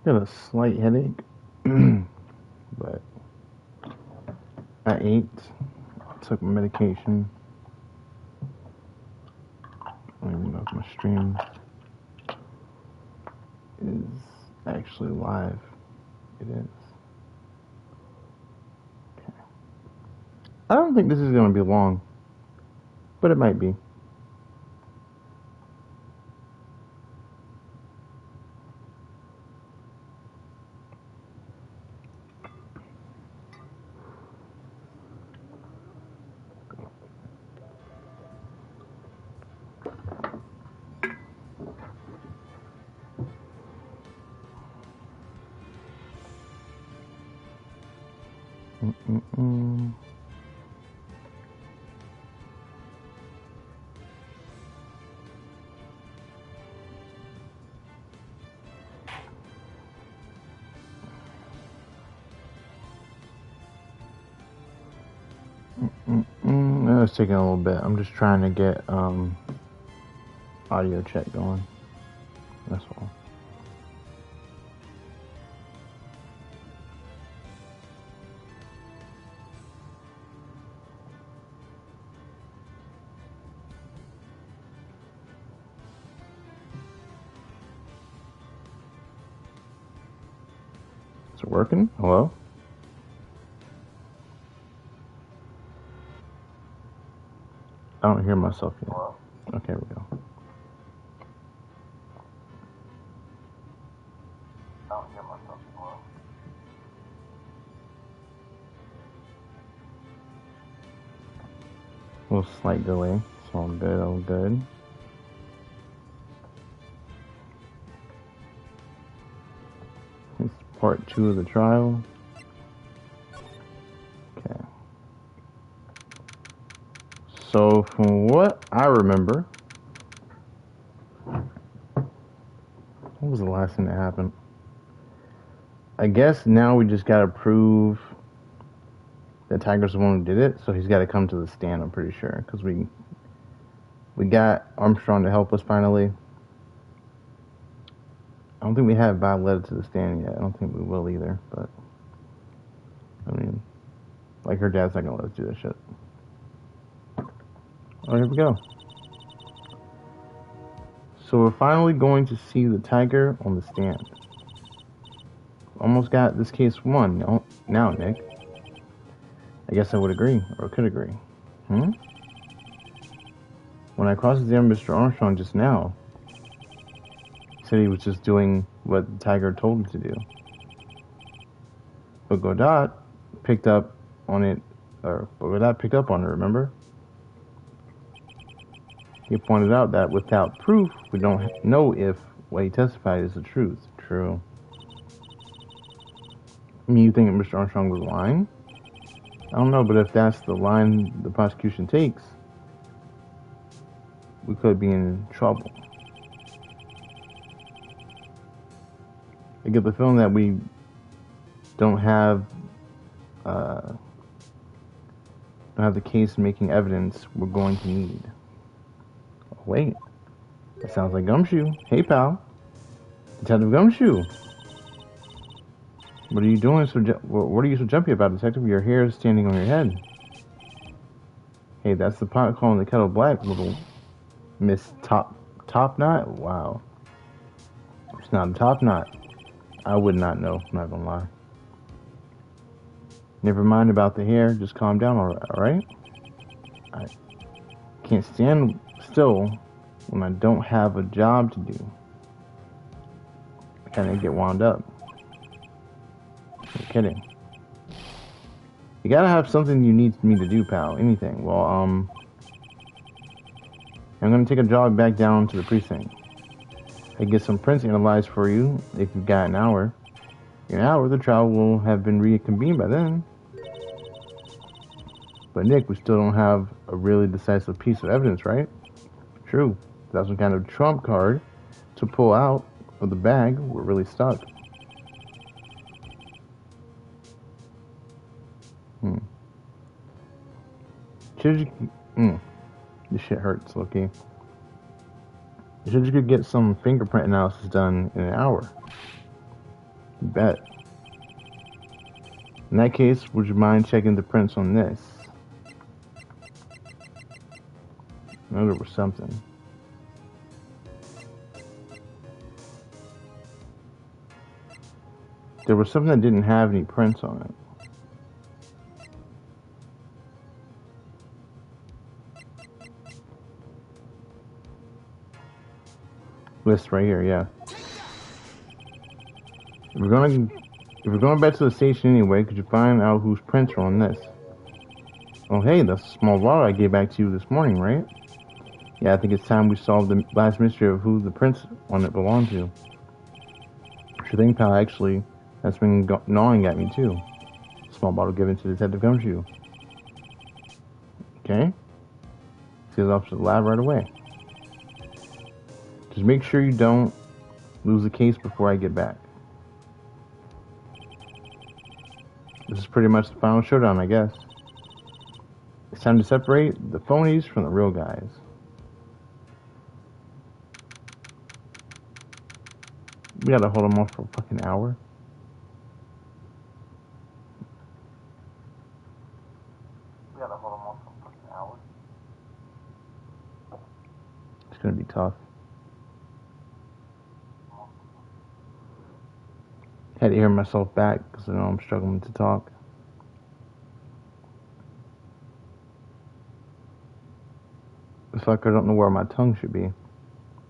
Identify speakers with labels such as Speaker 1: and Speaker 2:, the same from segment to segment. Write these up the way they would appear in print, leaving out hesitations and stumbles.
Speaker 1: Got a slight headache, but I ate, took my medication. I don't even know if my stream is actually live. It is. Okay. I don't think this is going to be long, but it might be. Mm-mm-mm. It's taking a little bit. I'm just trying to get audio check going. That's all. Is it working? Hello? I don't hear myself yet. Okay, here we go. A little slight delay. So all good, all good. It's part 2 of the trial. Okay. So from what I remember, what was the last thing that happened? I guess now we just gotta prove that Tiger's the one who did it, so he's gotta come to the stand, I'm pretty sure. Because we got Armstrong to help us finally. I don't think we have Bob led to the stand yet. I don't think we will either, but I mean, like her dad's not gonna let us do that shit. Oh, here we go. So we're finally going to see the Tiger on the stand. Almost got this case won now, Nick. I guess I would agree, or could agree. When I cross-examined Mr. Armstrong just now, he said he was just doing what the Tiger told him to do. But Godot picked up on it, remember? He pointed out that without proof, we don't know if what he testified is the truth. True. I mean, you think Mr. Armstrong was lying? I don't know, but if that's the line the prosecution takes, we could be in trouble. I get the feeling that we don't have the case making evidence we're going to need. Oh, wait, that sounds like Gumshoe. Hey, pal, Detective Gumshoe. What are you doing? What are you so jumpy about, Detective? Your hair is standing on your head. Hey, that's the pot calling the kettle black, little Miss Top Knot. Wow, it's not a top knot. I would not know. I'm not gonna lie. Never mind about the hair. Just calm down, all right? I can't stand still when I don't have a job to do. I kind of get wound up. I'm kidding. You gotta have something you need me to do, pal. Anything. Well, I'm gonna take a jog back down to the precinct. I get some prints analyzed for you if you've got an hour. In an hour, the trial will have been reconvened by then. But Nick, we still don't have a really decisive piece of evidence, right? True. Without some kind of trump card to pull out of the bag, we're really stuck. This shit hurts, okay? You could get some fingerprint analysis done in an hour. Bet. In that case, would you mind checking the prints on this? I know there was something. There was something that didn't have any prints on it. List right here, yeah. If we're going back to the station anyway, could you find out whose prints are on this? Oh hey, that's a small bottle I gave back to you this morning, right? Yeah, I think it's time we solved the last mystery of who the prints on it belong to. Sure thing, pal, actually. That's been gnawing at me, too. Small bottle given to Detective Gumshoe. Okay. He goes off to the lab right away. Just make sure you don't lose the case before I get back. This is pretty much the final showdown, I guess. It's time to separate the phonies from the real guys. We gotta hold them off for a fucking hour. It's gonna be tough. Had to hear myself back because I know I'm struggling to talk. It's like I don't know where my tongue should be,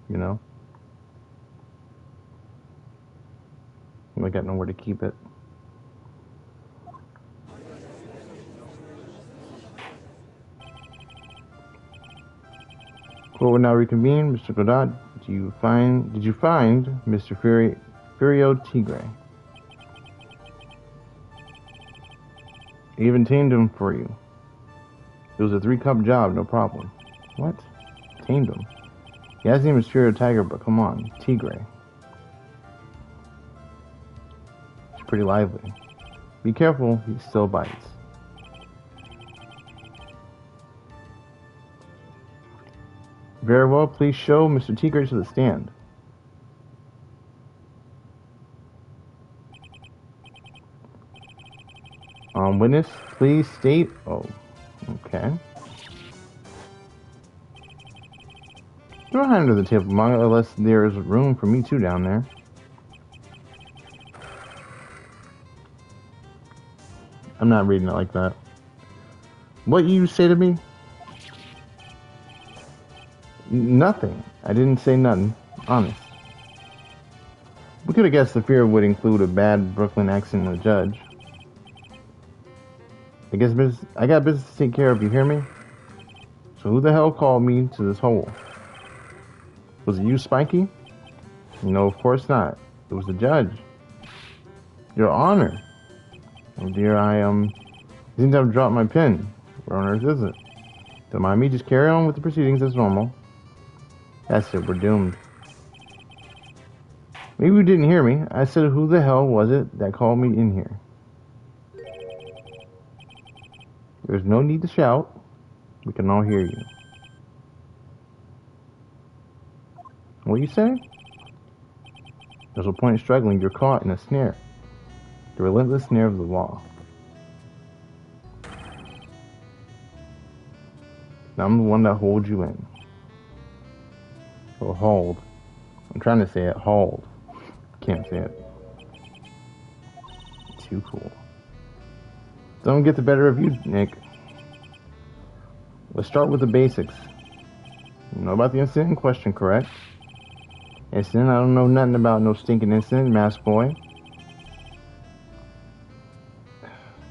Speaker 1: you know? I got nowhere to keep it. Court will now reconvene. Mr. Godot, did you find Mr. Furio Tigre? I even tamed him for you. It was a 3-cup job, no problem. What? Tamed him? Yeah, his name is Furio Tiger, but come on, Tigre. He's pretty lively. Be careful, he still bites. Very well, please show Mr. Tigre to the stand. Witness, please state. Oh, okay. Throw a hand under the table, Manga, unless there is room for me too down there. I'm not reading it like that. What you say to me? Nothing. I didn't say nothing. Honest. We could have guessed the fear would include a bad Brooklyn accent and a judge. I got business to take care of, you hear me? So who the hell called me to this hole? Was it you, Spiky? No, of course not. It was the judge. Your Honor. Oh dear, I seem to have dropped my pen. Where on earth is it? Don't mind me, just carry on with the proceedings as normal. That's it, we're doomed. Maybe you didn't hear me. I said who the hell was it that called me in here? There's no need to shout. We can all hear you. What do you say? There's no point in struggling. You're caught in a snare. The relentless snare of the law. I'm the one that holds you in. Or hold. I'm trying to say it. Hold. Can't say it. Too cool. Don't get the better of you, Nick. Let's start with the basics. You know about the incident in question, correct? Incident? I don't know nothing about no stinking incident, mask boy.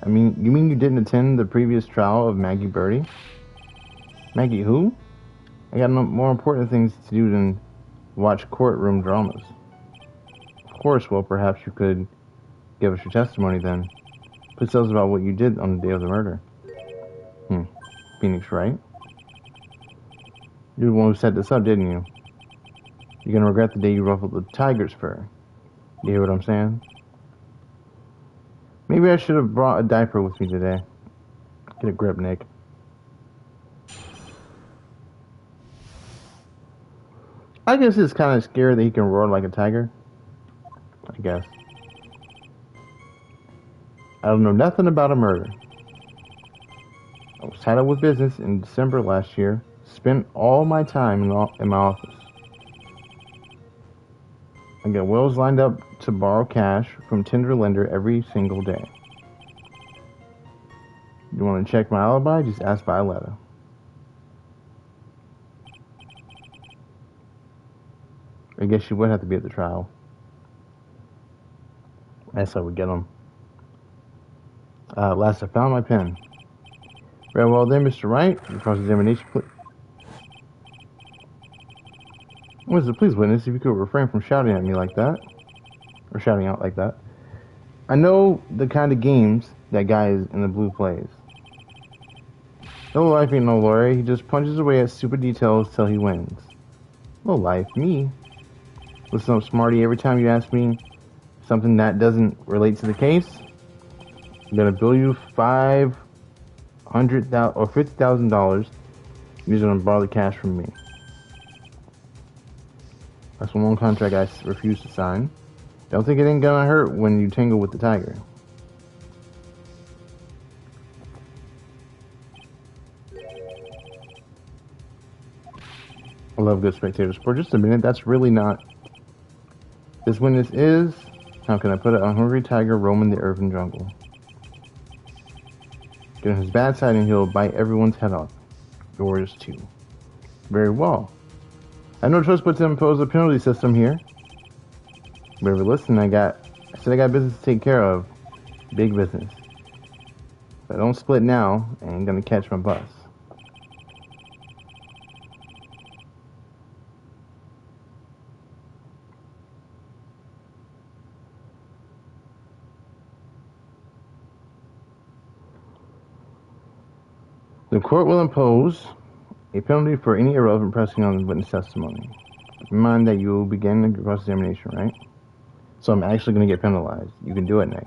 Speaker 1: I mean, you mean you didn't attend the previous trial of Maggie Birdie? Maggie who? I got no more important things to do than watch courtroom dramas. Of course, well, perhaps you could give us your testimony then. Please tell us about what you did on the day of the murder. Phoenix, right? You're the one who set this up, didn't you? You're gonna regret the day you ruffled the tiger's fur. You hear what I'm saying? Maybe I should have brought a diaper with me today. Get a grip, Nick. I guess it's kind of scary that he can roar like a tiger. I guess. I don't know nothing about a murder. I was tied up with business in December last year. Spent all my time in my office. I got wills lined up to borrow cash from Tinder lender every single day. You want to check my alibi? Just ask Violetta. I guess she would have to be at the trial. That's how we get them. Last I found my pen. Very well then, Mr. Wright. Your cross-examination, please witness, if you could refrain from shouting at me like that. Or shouting out like that. I know the kind of games that guy in the blue plays. No life ain't no lawyer. He just punches away at stupid details till he wins. No life, me. Listen up, smarty. Every time you ask me something that doesn't relate to the case, I'm gonna bill you $500,000 or $50,000. You're gonna borrow the cash from me. That's one contract I refuse to sign. Don't think it ain't gonna hurt when you tangle with the tiger. I love good spectators. For just a minute, that's really not. This witness is, how can I put it, a hungry tiger roaming the urban jungle. Get on his bad side and he'll bite everyone's head off. Yours too. Very well. I have no choice but to impose a penalty system here. But listen, I said I got business to take care of. Big business. If I don't split now, I ain't gonna catch my bus. The court will impose a penalty for any irrelevant pressing on the witness testimony. Keep in mind that you will begin the cross-examination, right? So I'm actually going to get penalized. You can do it, Nick.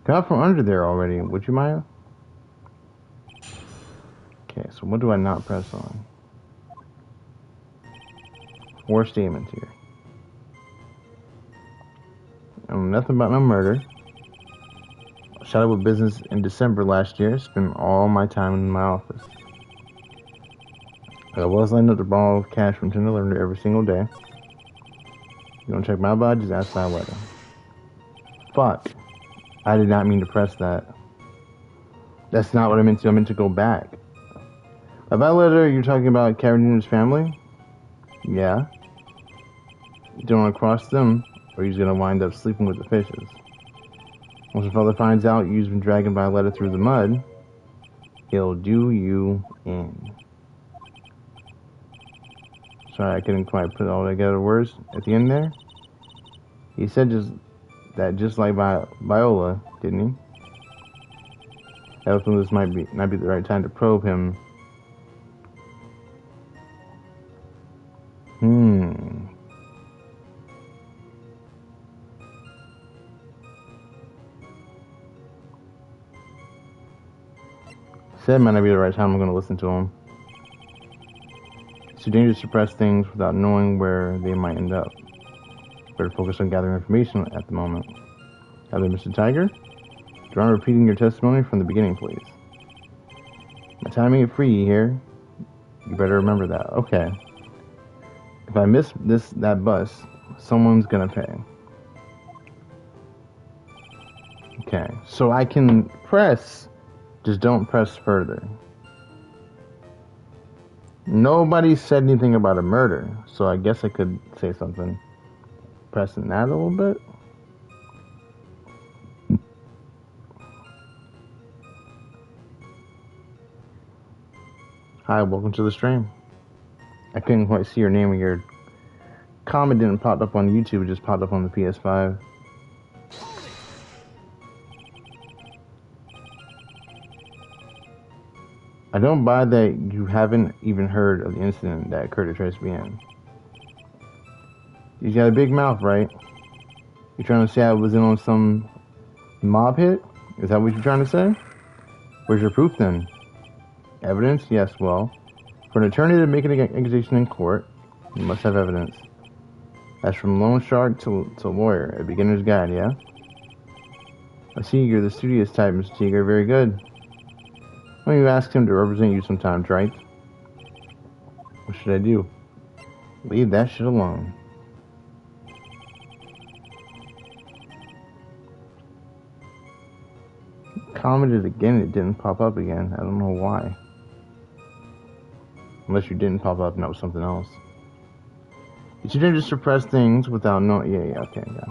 Speaker 1: Come out from under there already, would you, Maya? Okay, so what do I not press on? 4 statements here. I know nothing about no murder. Shot up with business in December last year. Spent all my time in my office. I was lined up to borrow cash from Tinder lender every single day. You want to check my body? Just ask my letter. Fuck. I did not mean to press that. That's not what I meant to. I meant to go back. By that letter, you're talking about Carolina's family? Yeah. You don't want to cross them, or you're going to wind up sleeping with the fishes. Once your father finds out you've been dragging Violetta through the mud, he'll do you in. Sorry, I couldn't quite put all together words at the end there. He said just like Viola, didn't he? I feel this might be the right time to probe him. Said might not be the right time. I'm going to listen to him. It's too dangerous to press things without knowing where they might end up. Better focus on gathering information at the moment. Hello, Mr. Tiger. Do you mind repeating your testimony from the beginning, please? My time ain't free here. You better remember that. Okay. If I miss that bus, someone's gonna pay. Okay. So I can press, just don't press further. Nobody said anything about a murder, so I guess I could say something. Pressing that a little bit. Hi, welcome to the stream. I couldn't quite see your name when your comment didn't pop up on YouTube, it just popped up on the PS5. I don't buy that you haven't even heard of the incident that occurred at Trace BN. You got a big mouth, right? You're trying to say I was in on some mob hit? Is that what you're trying to say? Where's your proof then? Evidence? Yes, well, for an attorney to make an accusation in court, you must have evidence. That's from loan shark to lawyer, a beginner's guide, yeah? I see you're the studious type, Mr. Tigre. Very good. Why don't you ask him to represent you sometimes, right? What should I do? Leave that shit alone. Commented again, it didn't pop up again. I don't know why. Unless you didn't pop up and that was something else. You shouldn't just suppress things without knowing. Yeah, okay, yeah.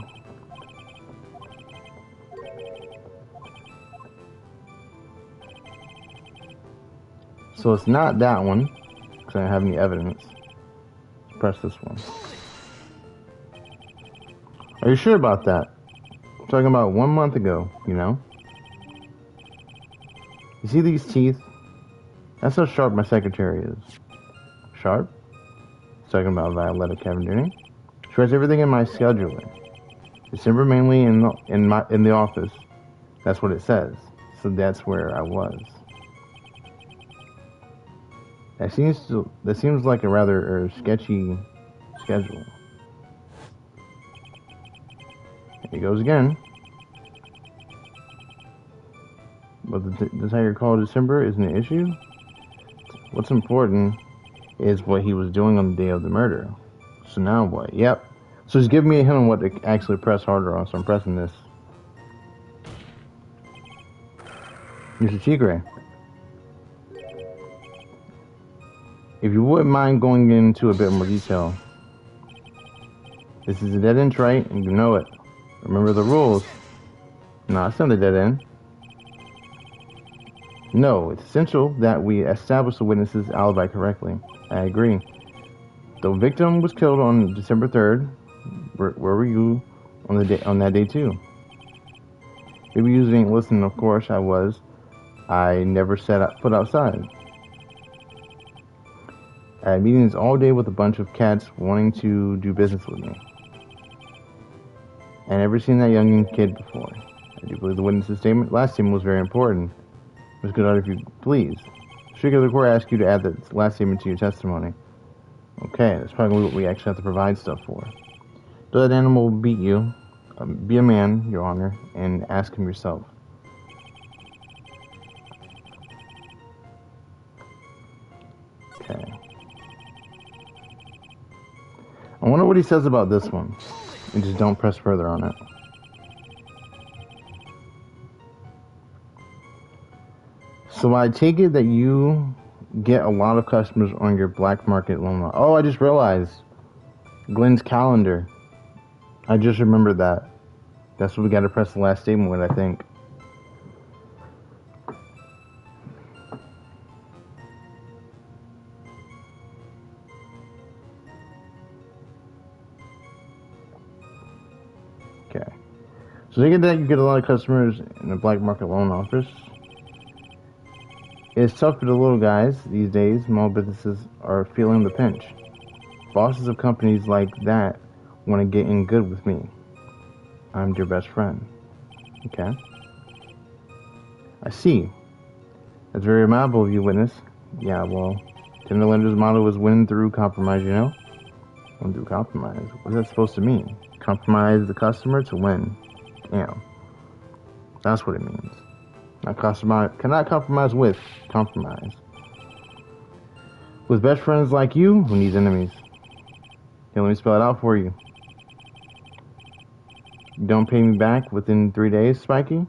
Speaker 1: So it's not that one, because I don't have any evidence. Press this one. Are you sure about that? I'm talking about 1 month ago, you know? You see these teeth? That's how sharp my secretary is. Sharp? Talking about Violetta Cavendini. She writes everything in my scheduler. December mainly in the office. That's what it says. So that's where I was. That seems like a rather sketchy schedule. Here he goes again. But the Tiger Call December isn't an issue. What's important is what he was doing on the day of the murder. So now what? Yep. So he's giving me a hint on what to actually press harder on. So I'm pressing this. Mr. Tigre, if you wouldn't mind going into a bit more detail. This is a dead end, right? And you know it. Remember the rules. No, it's not a dead end. No, it's essential that we establish the witness's alibi correctly. I agree. The victim was killed on December 3rd. Where were you on that day too? Maybe you didn't listen. Of course, I was. I never set foot outside. I had meetings all day with a bunch of cats wanting to do business with me. I never seen that young kid before. I do believe the witness's last statement was very important. Ms. Goddard, if you please. Should the court ask you to add that last statement to your testimony? Okay, that's probably what we actually have to provide stuff for. Does that animal beat you? Be a man, Your Honor, and ask him yourself. Okay. I wonder what he says about this one. And just don't press further on it. So I take it that you get a lot of customers on your black market loan. Oh, I just realized. Glenn's calendar. I just remembered that. That's what we got to press the last statement with, I think. Okay. So they get that you get a lot of customers in the black market loan office. It's tough for the little guys these days. Small businesses are feeling the pinch. Bosses of companies like that want to get in good with me. I'm your best friend. Okay. I see. That's very admirable of you, witness. Yeah, well, tender lender's motto is win through compromise, you know? Win through compromise. What's that supposed to mean? Compromise the customer to win. Damn. That's what it means. Not compromise. Cannot compromise with. Compromise. With best friends like you, who needs enemies? Okay, let me spell it out for you. You don't pay me back within 3 days, Spiky?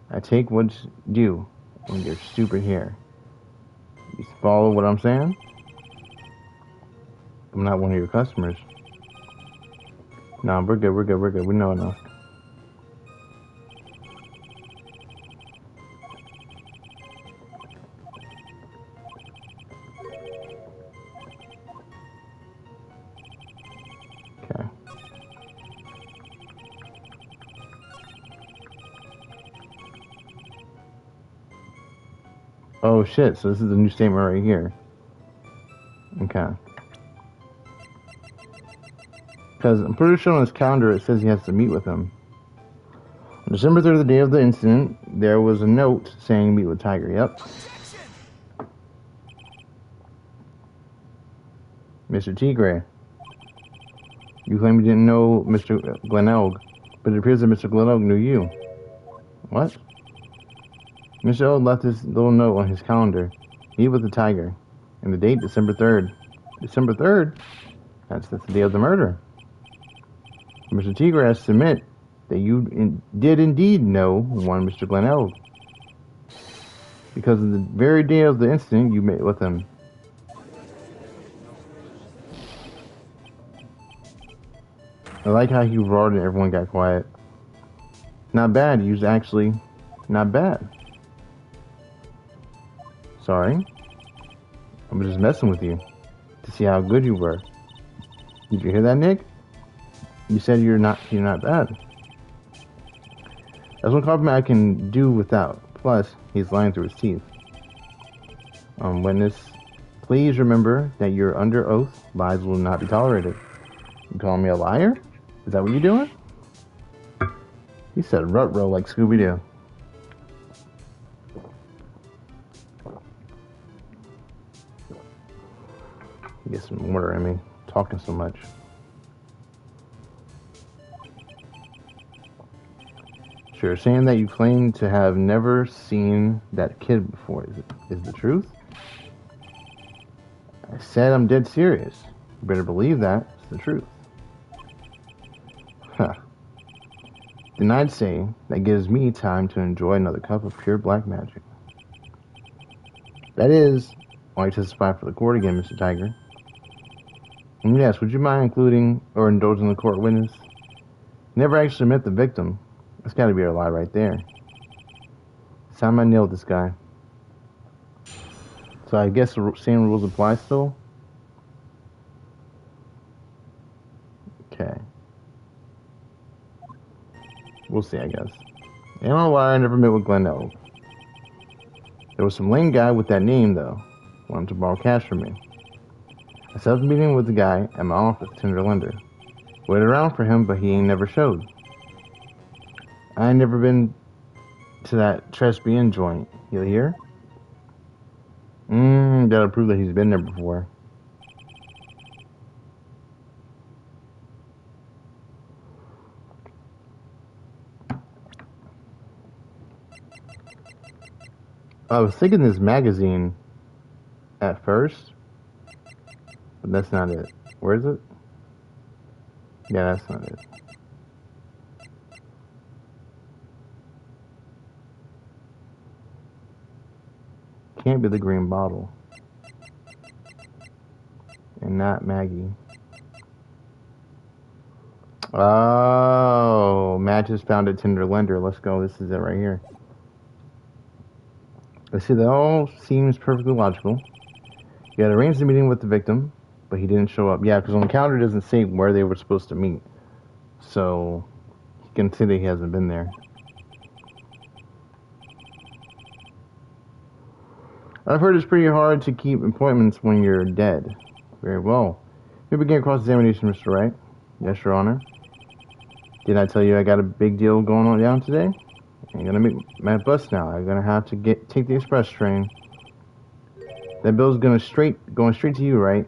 Speaker 1: I take what's due in your stupid hair. You follow what I'm saying? I'm not one of your customers. No, we're good. We know enough. Okay. Oh shit, so this is the new statement right here. Okay. Because I'm pretty sure on his calendar it says he has to meet with him. On December 3rd, the day of the incident, there was a note saying meet with Tiger. Yep. Mr. Tigre. You claim you didn't know Mr. Glenelg, but it appears that Mr. Glenelg knew you. What? Mr. O left this little note on his calendar. Meet with the tiger. And the date, December 3rd. December 3rd? That's the day of the murder. Mr. Tigre has to admit that you did indeed know one Mr. Glenelg. Because of the very day of the incident you met with him. I like how he roared and everyone got quiet. Not bad, you actually. Not bad. Sorry. I'm just messing with you. To see how good you were. Did you hear that, Nick? You said you're not bad. That's one compliment I can do without. Plus, he's lying through his teeth. Witness, please remember that you're under oath. Lies will not be tolerated. You calling me a liar? Is that what you're doing? He said rut-row like Scooby-Doo. Get some water in me. Talking so much. Sure, saying that you claim to have never seen that kid before is the truth? I said I'm dead serious. You better believe that. It's the truth. Huh. Then I'd say that gives me time to enjoy another cup of pure black magic. That is, while you testify for the court again, Mr. Tiger. And yes, would you mind including or indulging the court witness? Never actually met the victim. That's gotta be a lie right there. It's time I nailed this guy. So I guess the same rules apply still? Okay. We'll see, I guess. And I'm a liar, I never met with Glenelg. There was some lame guy with that name, though. Wanted to borrow cash from me. I set up a meeting with the guy at my office, Tender Lender. Waited around for him, but he ain't never showed. I ain't never been to that Trespien joint. You hear? Gotta prove that he's been there before. I was thinking this magazine at first, but that's not it. Where is it? Yeah, that's not it. Can't be the green bottle. And not Maggie. Oh, matches found at Tinder Lender. Let's go. This is it right here. Let's see, that all seems perfectly logical. You had arranged a meeting with the victim, but he didn't show up. Yeah, because on the calendar it doesn't say where they were supposed to meet. So, you can see that he hasn't been there. I've heard it's pretty hard to keep appointments when you're dead. Very well. You begin cross-examination, Mr. Wright. Yes, Your Honor. Didn't I tell you I got a big deal going on down today? I'm gonna make my bus now. I'm gonna have to take the express train. That bill's going straight to you, right?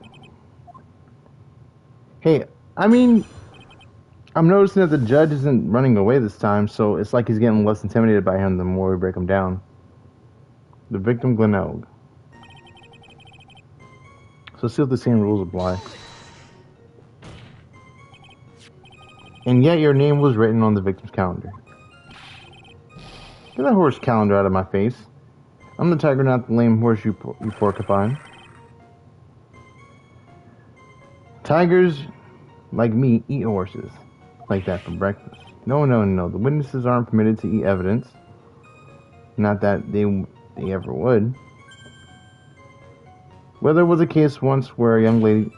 Speaker 1: Hey, I mean, I'm noticing that the judge isn't running away this time, so it's like he's getting less intimidated by him the more we break him down. The victim, Glenelg. So see if the same rules apply. And yet your name was written on the victim's calendar. Get that horse calendar out of my face. I'm the tiger, not the lame horse you porcupine. Tigers, like me, eat horses. Like that for breakfast. No. The witnesses aren't permitted to eat evidence. Not that they ever would. Well, there was a case once where a young lady...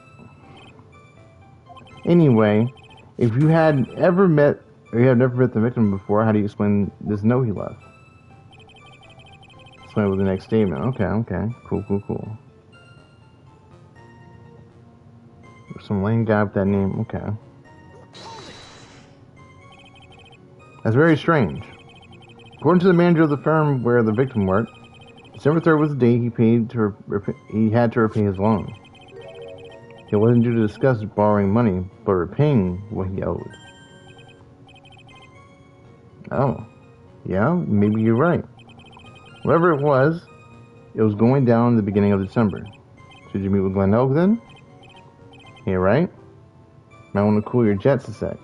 Speaker 1: Anyway, if you had ever met, or you have never met the victim before, how do you explain this note he left? Explain with the next statement. Okay. Cool. Some lame guy with that name. Okay. That's very strange. According to the manager of the firm where the victim worked, December 3rd was the day he had to repay his loan. It wasn't due to discuss borrowing money, but repaying what he owed. Oh. Yeah, maybe you're right. Whatever it was going down in the beginning of December. Should you meet with Glen Oak then? Yeah, right? Might want to cool your jets a sec.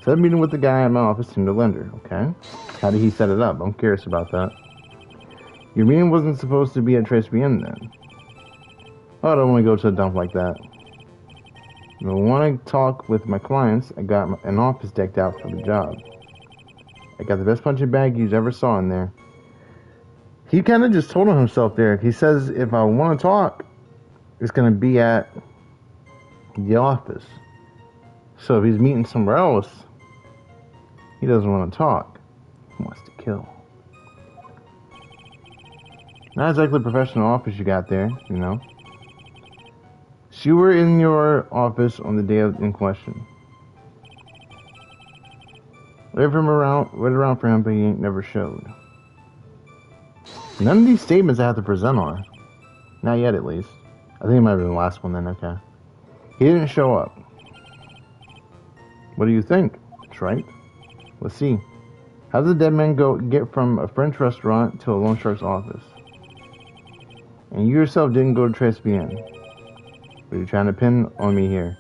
Speaker 1: Set a meeting with the guy at my office, Tinder Lender, okay? How did he set it up? I'm curious about that. Your meeting wasn't supposed to be at Trace BN then. Oh, I don't want to go to a dump like that. When I talk with my clients, I got an office decked out for the job. I got the best punching bag you ever saw in there. He kind of just told on himself there. He says if I want to talk, it's going to be at the office. So if he's meeting somewhere else, he doesn't want to talk. He wants to kill. Not exactly a professional office you got there, you know. So you were in your office on the day in question. Wait around for him, but he ain't never showed. None of these statements I have to present are. Not yet, at least. I think it might have been the last one then, okay. He didn't show up. What do you think? That's right. Let's see. How did the dead man get from a French restaurant to a loan shark's office? And you yourself didn't go to Trace BN. What are you trying to pin on me here?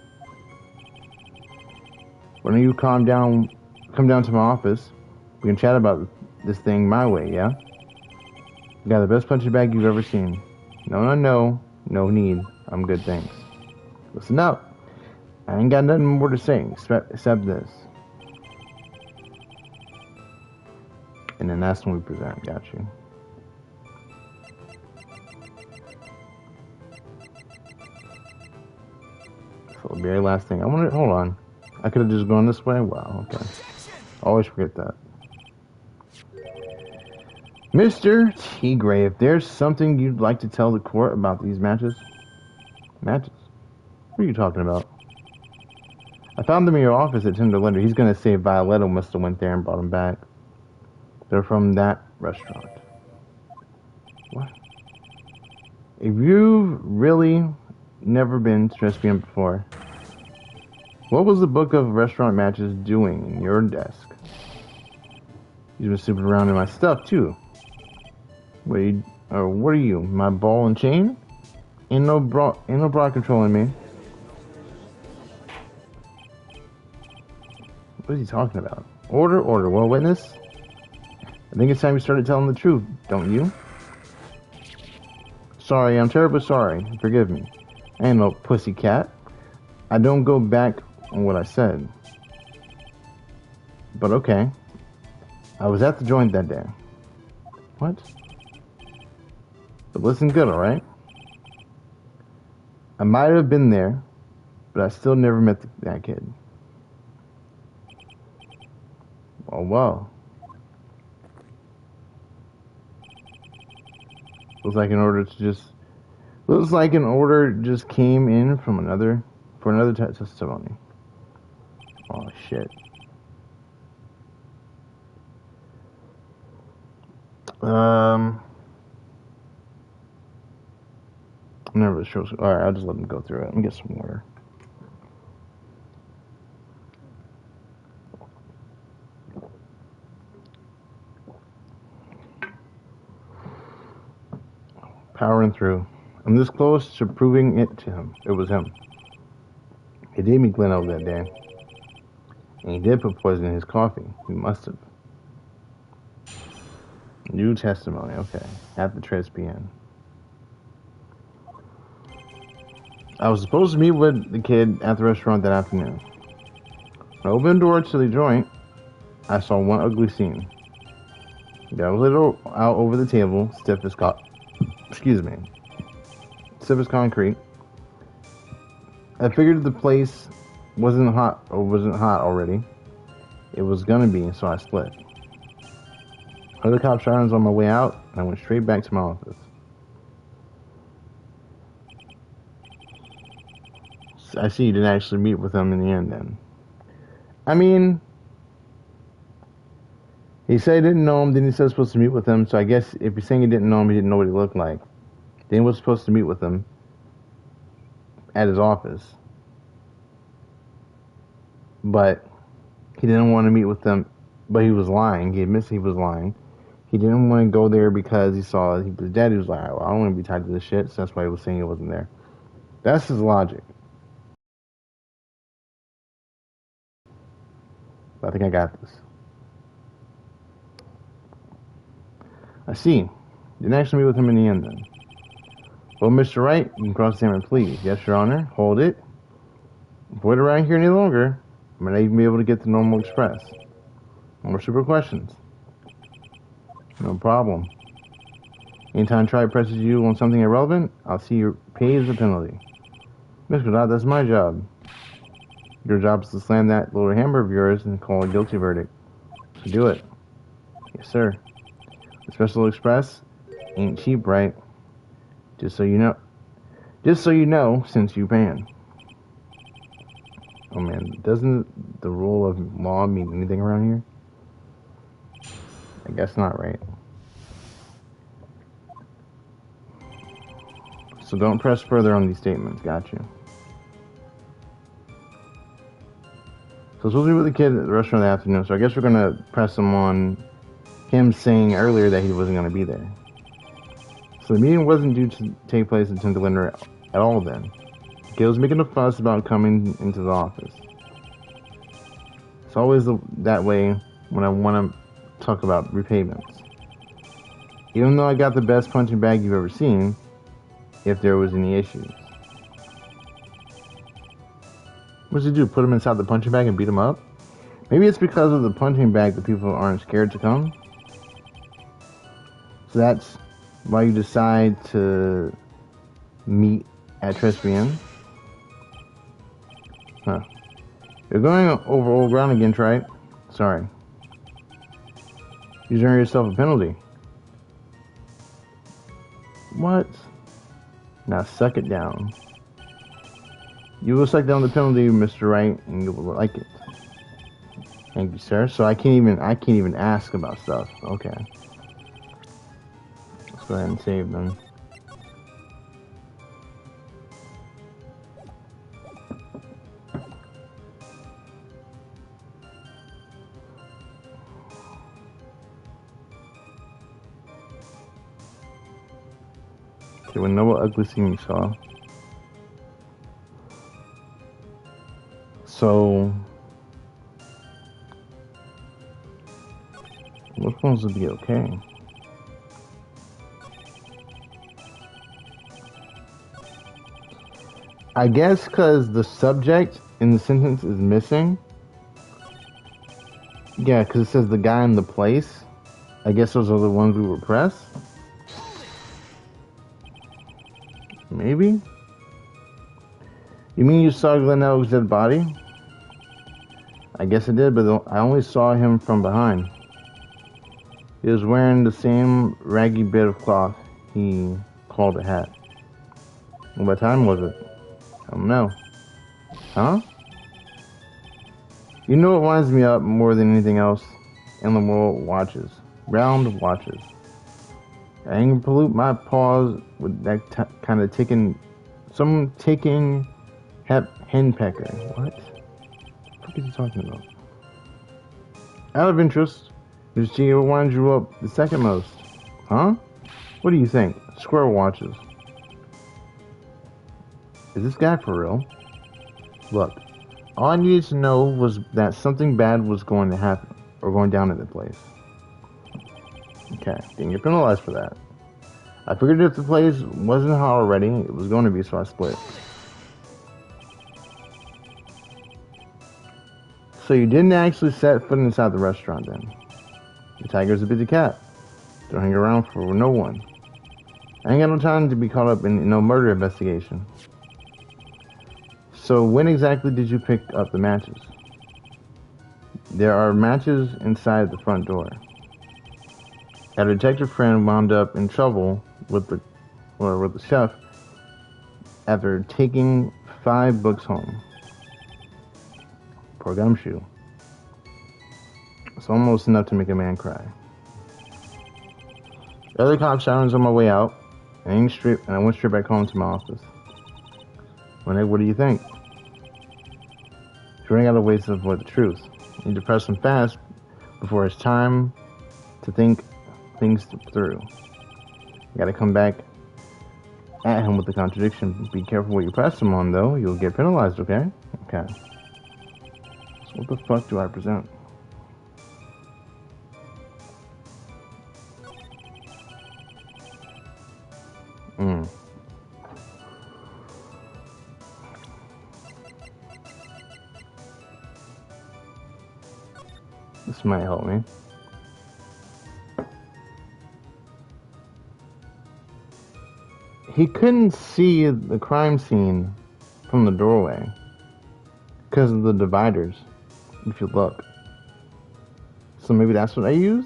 Speaker 1: Why don't you come down to my office? We can chat about this thing my way, yeah? You got the best punching bag you've ever seen. No need. I'm good, thanks. Listen up. I ain't got nothing more to say except this. And then that's when we present. Got you. So the very last thing. Hold on. I could have just gone this way? Wow, okay. Always forget that. Mr. T. Gray, if there's something you'd like to tell the court about these matches? Matches? What are you talking about? I found them in your office at Tinder Lender. He's going to say Violetto must have went there and brought them back. They're from that restaurant. What? If you've really never been to SPM before, what was the book of restaurant matches doing in your desk? You've been snooping around in my stuff, too. What are you, my ball and chain? Ain't no bra controlling me. What is he talking about? Order. Well, witness, I think it's time you started telling the truth, don't you? Sorry, I'm terribly sorry. Forgive me. I ain't no pussycat. I don't go back on what I said. But okay. I was at the joint that day. What? But listen good, alright? I might have been there, but I still never met that kid. Oh, well. Looks like an order just came in from another testimony. Oh shit. I'm never sure. Alright, I'll just let them go through it. Let me get some water. Powering through. I'm this close to proving it to him. It was him. He did meet Glenn over that day. And he did put poison in his coffee. He must have. New testimony. Okay. At the Trace BN. I was supposed to meet with the kid at the restaurant that afternoon. When I opened the door to the joint, I saw one ugly scene. He got a little out over the table, stiff as concrete. I figured the place wasn't hot already. It was gonna be, so I split. Heard the cop sirens on my way out, and I went straight back to my office. I see you didn't actually meet with him in the end then. I mean, he said he didn't know him, then he said he was supposed to meet with him, so I guess if you're saying he didn't know him, he didn't know what he looked like. Then he was supposed to meet with him at his office. But he didn't want to meet with them But he was lying. He admits he was lying. He didn't want to go there because he saw his dad. He was like, well, I don't want to be tied to this shit. So that's why he was saying he wasn't there. That's his logic. But I think I got this. I see. Didn't actually meet with him in the end then. Well, Mr. Wright, you can cross the examine, please. Yes, Your Honor. Hold it. Wait around here any longer. I'm not even be able to get the normal express. More super questions. No problem. Anytime Tribe presses you on something irrelevant, I'll see you pay as a penalty. Mr. Dodd, that's my job. Your job is to slam that little hammer of yours and call a guilty verdict. So do it. Yes, sir. The Special Express ain't cheap, right? Just so you know. Just so you know, since you pan. Oh man, doesn't the rule of law mean anything around here? I guess not, right? So don't press further on these statements, got you. So supposed to be with the kid at the restaurant in the afternoon, so I guess we're gonna press him on him saying earlier that he wasn't gonna be there. So the meeting wasn't due to take place at 10 to dinner at all then. The kid was making a fuss about coming into the office. It's always that way when I want to talk about repayments. Even though I got the best punching bag you've ever seen, if there was any issues. What does he do? Put him inside the punching bag and beat him up? Maybe it's because of the punching bag that people aren't scared to come. So that's why you decide to meet at Tribulations. Huh. You're going over old ground again, right? Sorry. You earn yourself a penalty. What? Now suck it down. You will suck down the penalty, Mr. Wright, and you will like it. Thank you, sir. So I can't even ask about stuff. Okay. Let's go ahead and save them. Okay, when Noah ugly scene you saw. So which ones would be okay? I guess because the subject in the sentence is missing. Yeah, because it says the guy in the place. I guess those are the ones we would press. Maybe? You mean you saw Glenn Elk's dead body? I guess I did, but I only saw him from behind. He was wearing the same raggy bit of cloth he called a hat. And what time was it? I don't know. Huh? You know what winds me up more than anything else in the world? Watches. Round watches. I ain't gonna pollute my paws with that kind of ticking... Some ticking henpecker. What? What is he talking about? Out of interest, Miss G, what winds you up the second most? Huh? What do you think? Squirrel watches. Is this guy for real? Look, all I needed to know was that something bad was going to happen, or going down at the place. Okay, didn't get penalized for that. I figured if the place wasn't hot already, it was going to be, so I split. So you didn't actually set foot inside the restaurant then? The tiger's a busy cat. Don't hang around for no one. I ain't got no time to be caught up in no murder investigation. So when exactly did you pick up the matches? There are matches inside the front door. A detective friend wound up in trouble with the chef after taking 5 books home. Poor gumshoe. It's almost enough to make a man cry. The other cop sirens on my way out, and I went straight back home to my office. Well, what do you think? You're running out of ways to avoid the truth. You need to press them fast before it's time to think things through. You gotta come back at him with the contradiction. Be careful what you press him on, though. You'll get penalized, okay? Okay. So what the fuck do I present? This might help me. He couldn't see the crime scene from the doorway because of the dividers, if you look. So maybe that's what I use?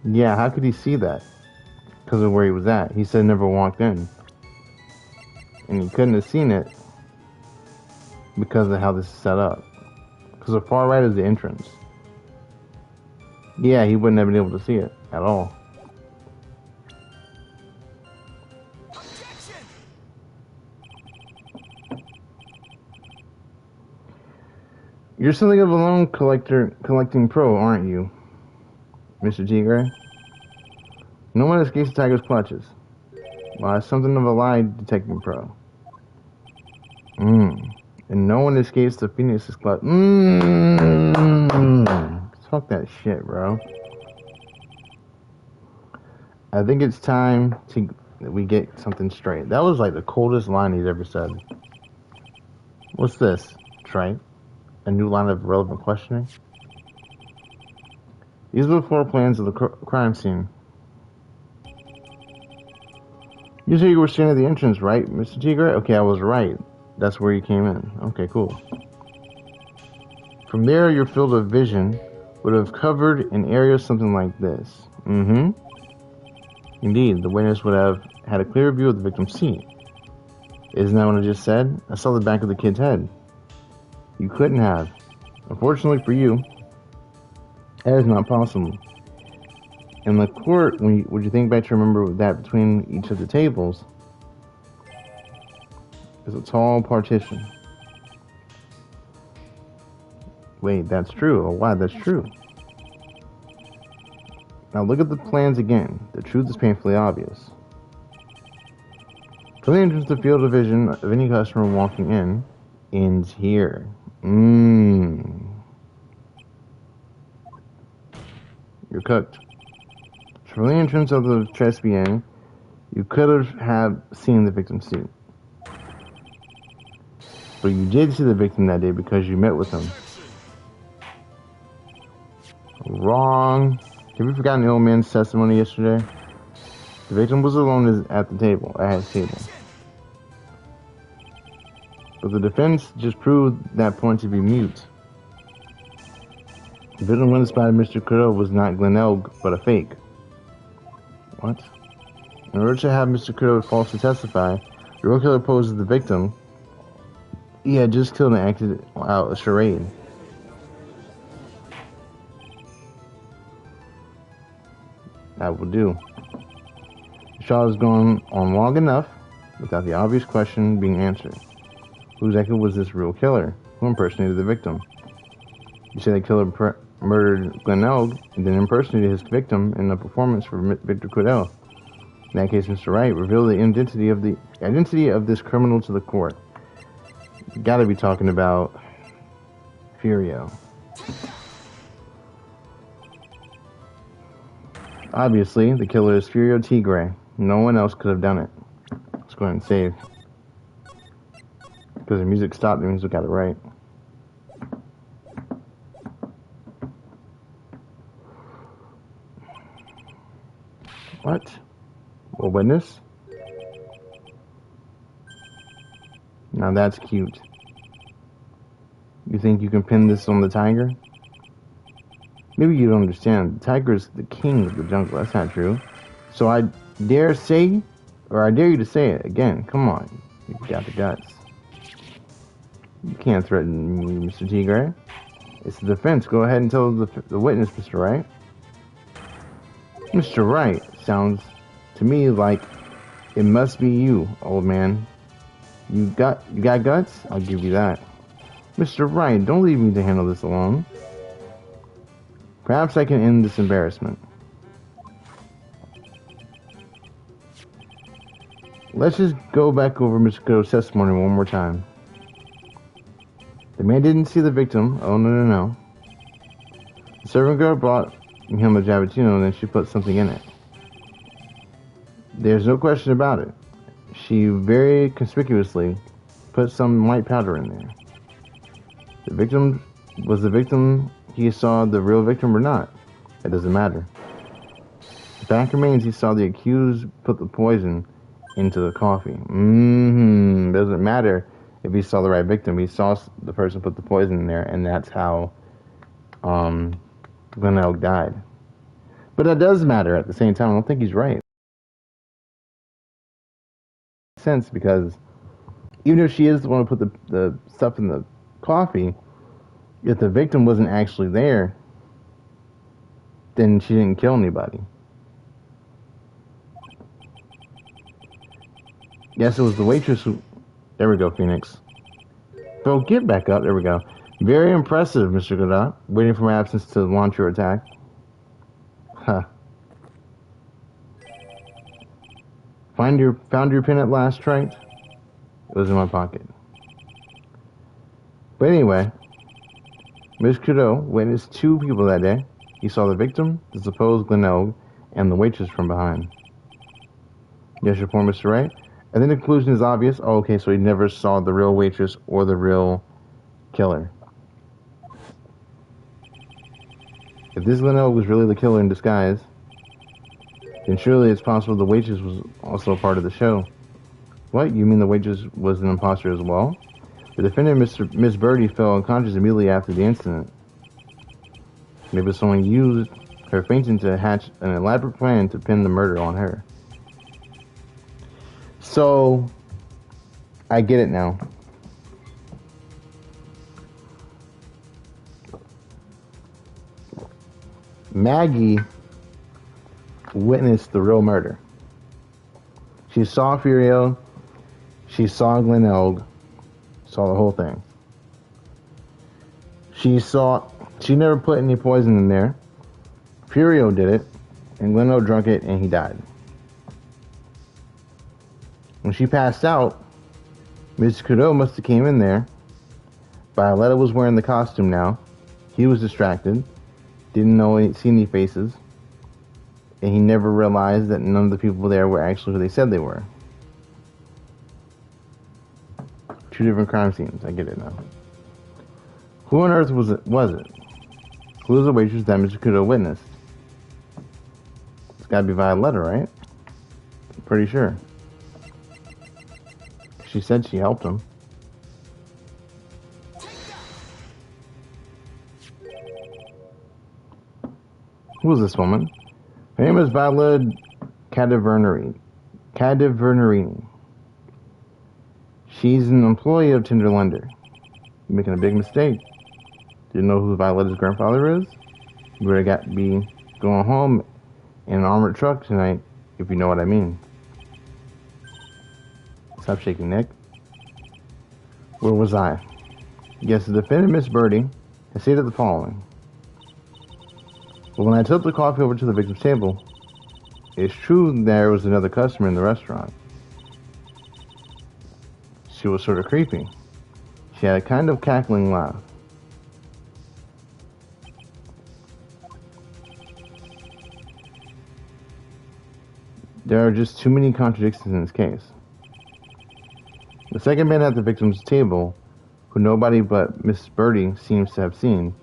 Speaker 1: Yeah, how could he see that? Because of where he was at. He said never walked in. And he couldn't have seen it because of how this is set up. Because the far right is the entrance. Yeah, he wouldn't have been able to see it at all. You're something of a loan collecting pro, aren't you, Mr. Tigre? No one escapes the tiger's clutches. Well, it's something of a lie detecting pro. And no one escapes the Phoenix's clutch. Fuck that shit, bro. I think it's time that we get something straight. That was like the coldest line he's ever said. What's this? Trite? A new line of relevant questioning? These are the floor plans of the crime scene. You said you were standing at the entrance, right, Mr. Tigre? Okay, I was right. That's where you came in. Okay, cool. From there, your field of vision would have covered an area something like this. Indeed, the witness would have had a clear view of the victim's seat. Isn't that what I just said? I saw the back of the kid's head. You couldn't have. Unfortunately for you, that is not possible. In the court, would you think back to remember that between each of the tables is a tall partition. Wait, that's true. Oh, wow, that's true. Now look at the plans again. The truth is painfully obvious. From the entrance to the field of vision of any customer walking in ends here. You're cooked. From the entrance of the Trespian, you could have seen the victim's seat. But you did see the victim that day because you met with him. Wrong. Have you forgotten the old man's testimony yesterday? The victim was alone at his table. But the defense just proved that point to be mute. The victim witnessed by Mr. Crow was not Glenelg, but a fake. What? In order to have Mr. Crow falsely testify, the real killer posed as the victim. He had just killed and acted out a charade. That will do. The trial has gone on long enough without the obvious question being answered. Who exactly was this real killer? Who impersonated the victim? You say the killer murdered Glenelg and then impersonated his victim in a performance for Victor Cordell. In that case, Mr. Wright revealed the identity of this criminal to the court. You gotta be talking about Furio. Obviously, the killer is Furio Tigre. No one else could have done it. Let's go ahead and save. Because the music stopped, it means we got it right. What? A witness? Now that's cute. You think you can pin this on the tiger? Maybe you don't understand. The tiger is the king of the jungle. That's not true. So I dare you to say it again. Come on. You got the guts. You can't threaten me, Mr. Tigre. It's the defense. Go ahead and tell the witness, Mr. Wright. Mr. Wright sounds to me like it must be you, old man. You got guts? I'll give you that. Mr. Wright, don't leave me to handle this alone. Perhaps I can end this embarrassment. Let's just go back over Mr. Kudo's testimony one more time. The man didn't see the victim. Oh, no. The servant girl brought him a Jabatino and then she put something in it. There's no question about it. She very conspicuously put some white powder in there. The victim was the victim. He saw the real victim or not. It doesn't matter. The fact remains he saw the accused put the poison into the coffee. Doesn't matter if he saw the right victim. He saw the person put the poison in there, and that's how Glen Elk died. But that does matter at the same time. I don't think he's right. Sense, because even if she is the one who put the stuff in the coffee, if the victim wasn't actually there, then she didn't kill anybody. Yes, it was the waitress who... There we go, Phoenix. Bro, get back up. There we go. Very impressive, Mr. Godot. Waiting for my absence to launch your attack. Huh. Found your pin at last, Trite? It was in my pocket. But anyway, Ms. Kudo witnessed two people that day. He saw the victim, the supposed Glen Elk, and the waitress from behind. Yes, your point, Mr. Wright? And then the conclusion is obvious. Oh, okay, so he never saw the real waitress or the real killer. If this Glen Elk was really the killer in disguise, then surely it's possible the waitress was also a part of the show. What? You mean the waitress was an imposter as well? The defendant, Miss Birdie, fell unconscious immediately after the incident. Maybe someone used her fainting to hatch an elaborate plan to pin the murder on her. So, I get it now. Maggie witnessed the real murder. She saw Furio. She saw Glen Elk. Saw the whole thing. She never put any poison in there. Furio did it, and Glen Elk drank it, and he died. When she passed out, Mr. Kudo must have came in there. Violetta was wearing the costume now. He was distracted. Didn't see any faces. And he never realized that none of the people there were actually who they said they were. Two different crime scenes. I get it now. Who on earth was it? Who was the waitress that Mr. Kudo witnessed? It's gotta be Violetta, right? I'm pretty sure. She said she helped him. Who is this woman? Her name is Violetta Cadavernerini. She's an employee of Tinderlunder. You're making a big mistake. Didn't know who Violetta's grandfather is? You would have be going home in an armored truck tonight, if you know what I mean. Stop shaking, Nick. Where was I? Yes, the defendant, Miss Birdie, has stated the following. But when I took the coffee over to the victim's table, it's true there was another customer in the restaurant. She was sort of creepy. She had a kind of cackling laugh. There are just too many contradictions in this case. The second man at the victim's table, who nobody but Miss Birdie seems to have seen,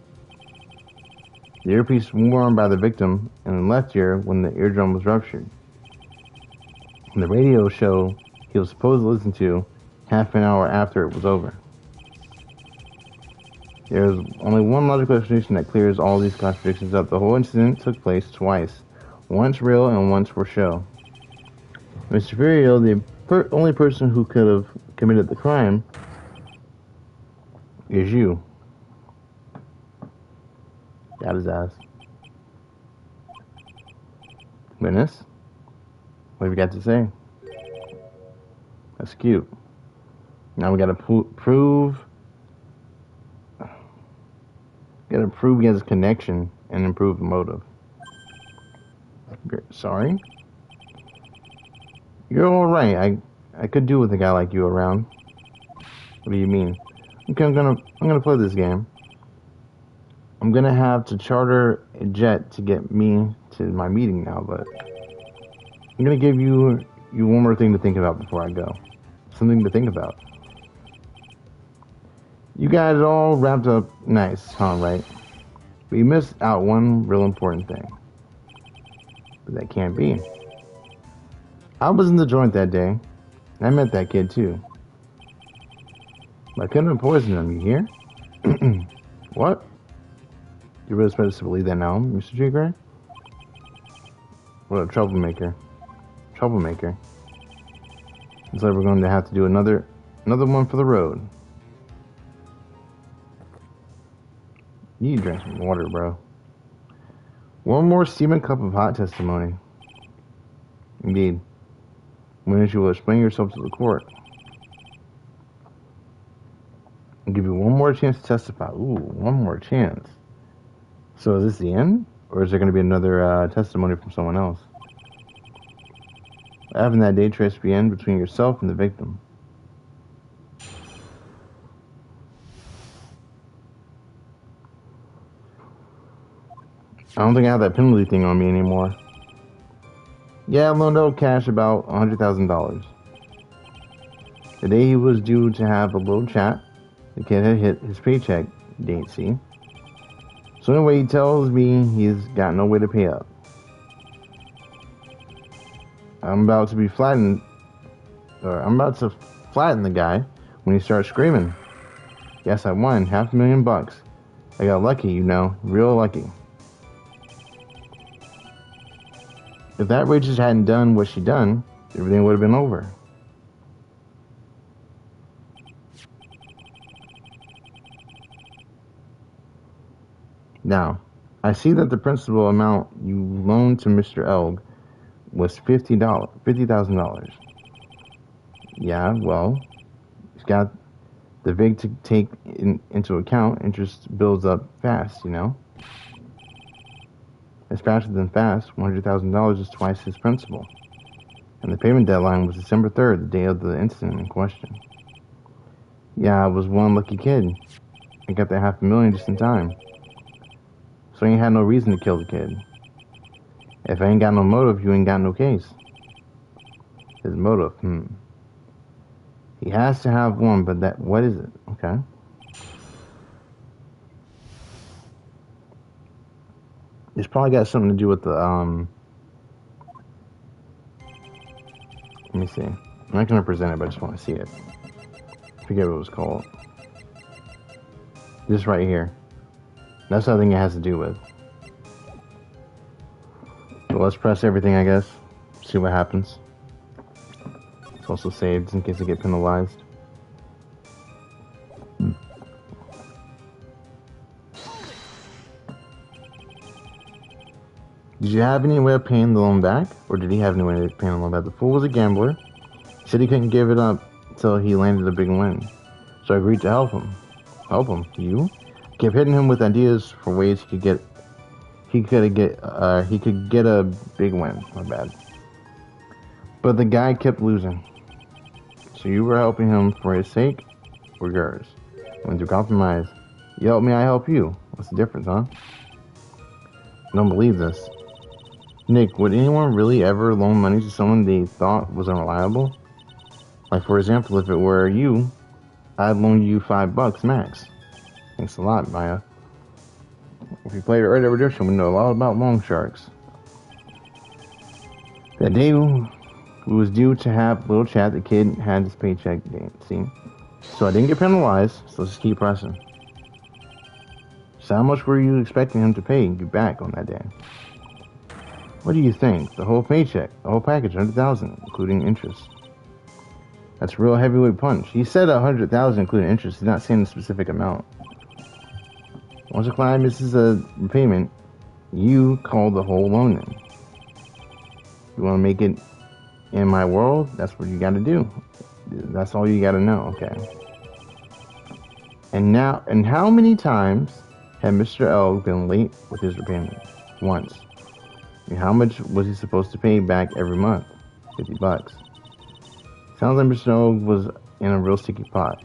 Speaker 1: the earpiece worn by the victim in the left ear when the eardrum was ruptured. And the radio show he was supposed to listen to half an hour after it was over. There is only one logical explanation that clears all these contradictions up. The whole incident took place twice, once real and once for show. Mr. Furio, the only person who could have committed the crime, is you. Got his ass. Witness? What have you got to say? That's cute. Now we gotta prove. Gotta prove he has a connection and improve the motive. Sorry? You're alright. I could do with a guy like you around. What do you mean? Okay, I'm gonna play this game. I'm gonna have to charter a jet to get me to my meeting now, but I'm gonna give you one more thing to think about before I go. Something to think about. You got it all wrapped up nice, huh, right? But you missed out one real important thing. But that can't be. I was in the joint that day. I met that kid too. But I couldn't have poisoned him, you hear? What? You're really supposed to believe that now, Mr. G. Gray? What a troublemaker. Troublemaker. Looks like we're going to have to do another one for the road. You need to drink some water, bro. One more steaming cup of hot testimony. Indeed. When you will explain yourself to the court. I'll give you one more chance to testify. Ooh, one more chance. So is this the end? Or is there going to be another testimony from someone else? Having that day trace the end between yourself and the victim. I don't think I have that penalty thing on me anymore. Yeah, I loaned out cash about $100,000. The day he was due to have a little chat, the kid had hit his paycheck date, see? So anyway, he tells me he's got no way to pay up. I'm about to flatten the guy when he starts screaming. Yes, I won $500,000. I got lucky, you know, real lucky. If that waitress hadn't done what she done, everything would have been over. Now, I see that the principal amount you loaned to Mr. Elg was $50,000. Yeah, well, he's got the VIG to take into account. Interest builds up fast, you know. It's faster than fast. $100,000 is twice his principal. And the payment deadline was December 3rd, the day of the incident in question. Yeah, I was one lucky kid. I got that $500,000 just in time. So I ain't had no reason to kill the kid. If I ain't got no motive, you ain't got no case. His motive, He has to have one, but what is it? Okay. It's probably got something to do with the, let me see. I'm not going to present it, but I just want to see it. I forget what it was called. This right here. That's what I think it has to do with. So let's press everything, I guess. See what happens. It's also saved in case I get penalized. Did you have any way of paying the loan back? Or did he have any way of paying the loan back? The fool was a gambler. He said he couldn't give it up until he landed a big win. So I agreed to help him. Help him? You? Kept hitting him with ideas for ways he could get a big win. My bad. But the guy kept losing. So you were helping him for his sake or yours? Went through compromise. You help me, I help you. What's the difference, huh? I don't believe this. Nick, would anyone really ever loan money to someone they thought was unreliable? Like, for example, if it were you, I'd loan you $5 max. Thanks a lot, Maya. If you played Red Dead Redemption, we know a lot about loan sharks. That day we was due to have a little chat, the kid had his paycheck date, see? So I didn't get penalized, so let's just keep pressing. So how much were you expecting him to pay you back on that day? What do you think? The whole paycheck, the whole package, $100,000, including interest. That's a real heavyweight punch. He said $100,000 including interest. He's not saying a specific amount. Once a client misses a repayment, you call the whole loan in. You want to make it in my world? That's what you got to do. That's all you gotta know, okay? And how many times had Mr. L been late with his repayment? Once. And how much was he supposed to pay back every month? $50. Sounds like Mr. L was in a real sticky pot.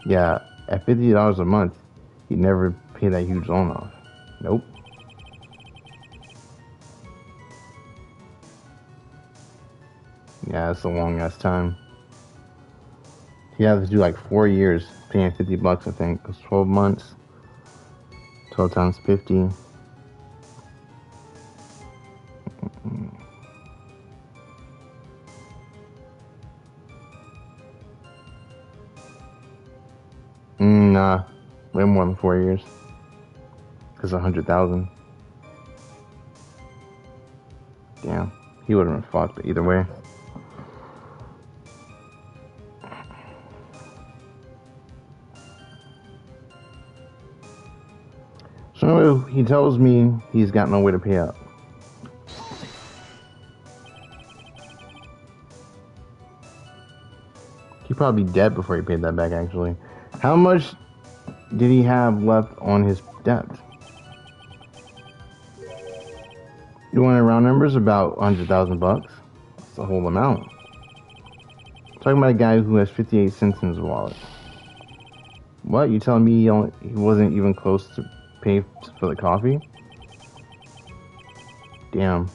Speaker 1: Yeah, at $50 a month, he'd never pay that huge loan off. Nope. Yeah, that's a long ass time. He had to do like 4 years paying $50, I think. It was 12 months. 12 times 50. Nah, way more than 4 years. Because 100,000. Damn, he would have been fucked either way. So he tells me he's got no way to pay up. He probably dead before he paid that back, actually. How much did he have left on his debt? You want to round numbers? About $100,000. That's the whole amount. I'm talking about a guy who has 58 cents in his wallet. What? You telling me he wasn't even close to pay for the coffee? Damn.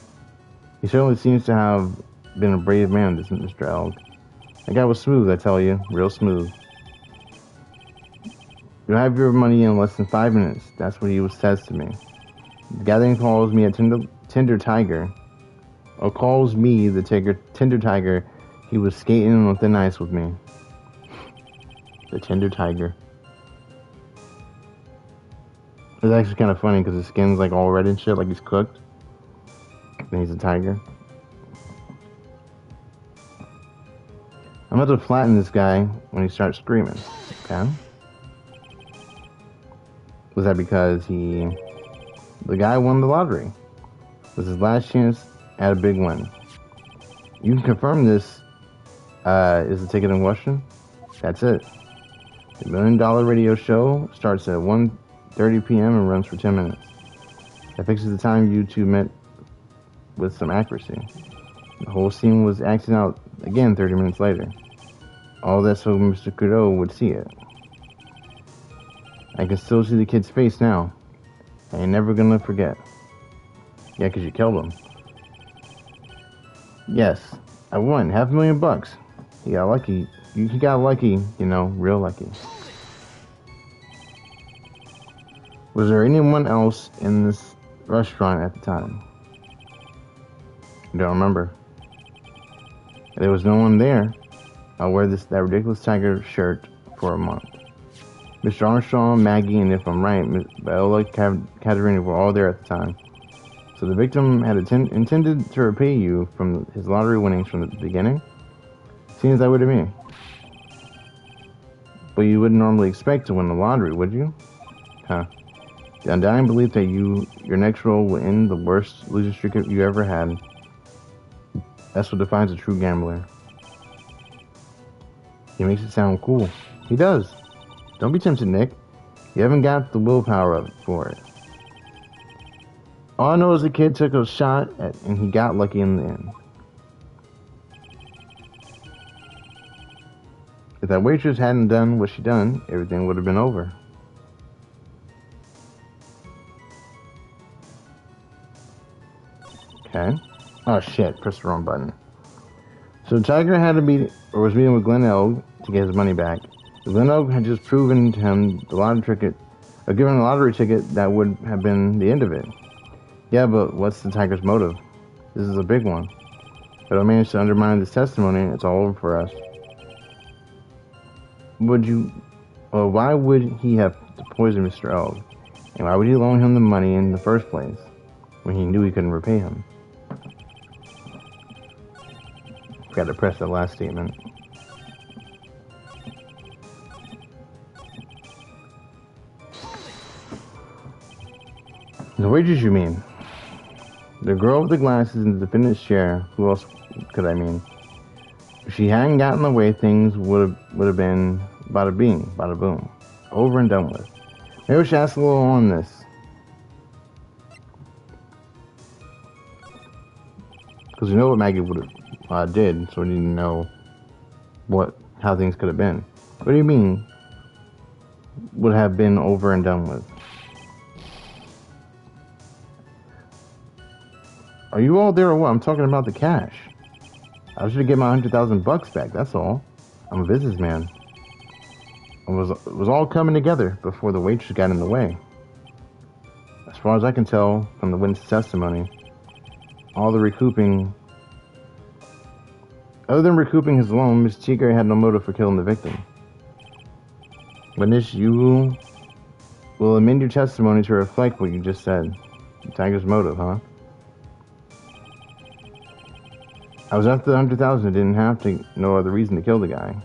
Speaker 1: He certainly seems to have been a brave man, this Mr. Elg. That guy was smooth, I tell you. Real smooth. You'll have your money in less than 5 minutes. That's what he says to me. The guy then calls me a Tinder Tiger. Or calls me the Tinder Tiger. He was skating on thin ice with me. The Tinder Tiger. It's actually kind of funny because his skin's like all red and shit, like he's cooked. And he's a tiger. I'm about to flatten this guy when he starts screaming. Okay? Was that because the guy won the lottery? It was his last chance at a big win. You can confirm this is the ticket in question. That's it. The $1 Million Radio Show starts at 1:30 p.m. and runs for 10 minutes. That fixes the time you two met with some accuracy. The whole scene was acted out again 30 minutes later. All that so Mr. Kudo would see it. I can still see the kid's face now. I ain't never gonna forget. Yeah, 'cause you killed him. Yes, I won $500,000. He got lucky. He got lucky, you know, real lucky. Was there anyone else in this restaurant at the time? I don't remember. There was no one there. I'll wear that ridiculous tiger shirt for a month. Mr. Armstrong, Maggie, and if I'm right, Viola, Katerina were all there at the time. So the victim had intended to repay you from his lottery winnings from the beginning? Seems that way to me. But you wouldn't normally expect to win the lottery, would you? Huh. The undying belief that your next roll will end the worst losing streak you ever had. That's what defines a true gambler. He makes it sound cool. He does. Don't be tempted, Nick. You haven't got the willpower for it. All I know is the kid took a shot and he got lucky in the end. If that waitress hadn't done what she done, everything would have been over. Okay. Oh shit, pressed the wrong button. So Tiger had to was meeting with Glenn Elg to get his money back. Glenn Elg had just proven to him the lottery ticket, or given a lottery ticket that would have been the end of it. Yeah, but what's the Tiger's motive? This is a big one. If I manage to undermine this testimony, it's all over for us. Why would he have to poison Mr. Elg? And why would he loan him the money in the first place when he knew he couldn't repay him? Forgot to press that last statement. The waitress, you mean? The girl with the glasses in the defendant's chair. Who else could I mean? If she hadn't gotten in the way, things would have been bada bing, bada boom, over and done with. Maybe we should ask a little on this, because we know what Maggie would have did, so we need to know how things could have been. What do you mean? Would have been over and done with? Are you all there or what? I'm talking about the cash. I was going to get my $100,000 back. That's all. I'm a businessman. It was all coming together before the waitress got in the way. As far as I can tell from the witness testimony, all the recouping. Other than recouping his loan, Ms. Teager had no motive for killing the victim. Witness, you will amend your testimony to reflect what you just said. Tiger's motive, huh? I was after the 100,000. I didn't have to. No other reason to kill the guy.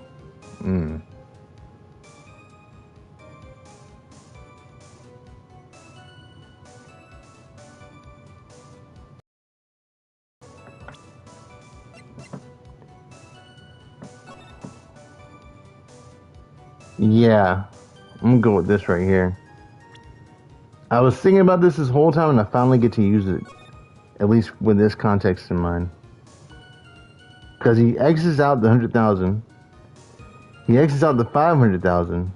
Speaker 1: Yeah, I'm gonna go with this right here. I was thinking about this whole time, and I finally get to use it, at least with this context in mind. Because he exits out the 100,000, he exits out the 500,000,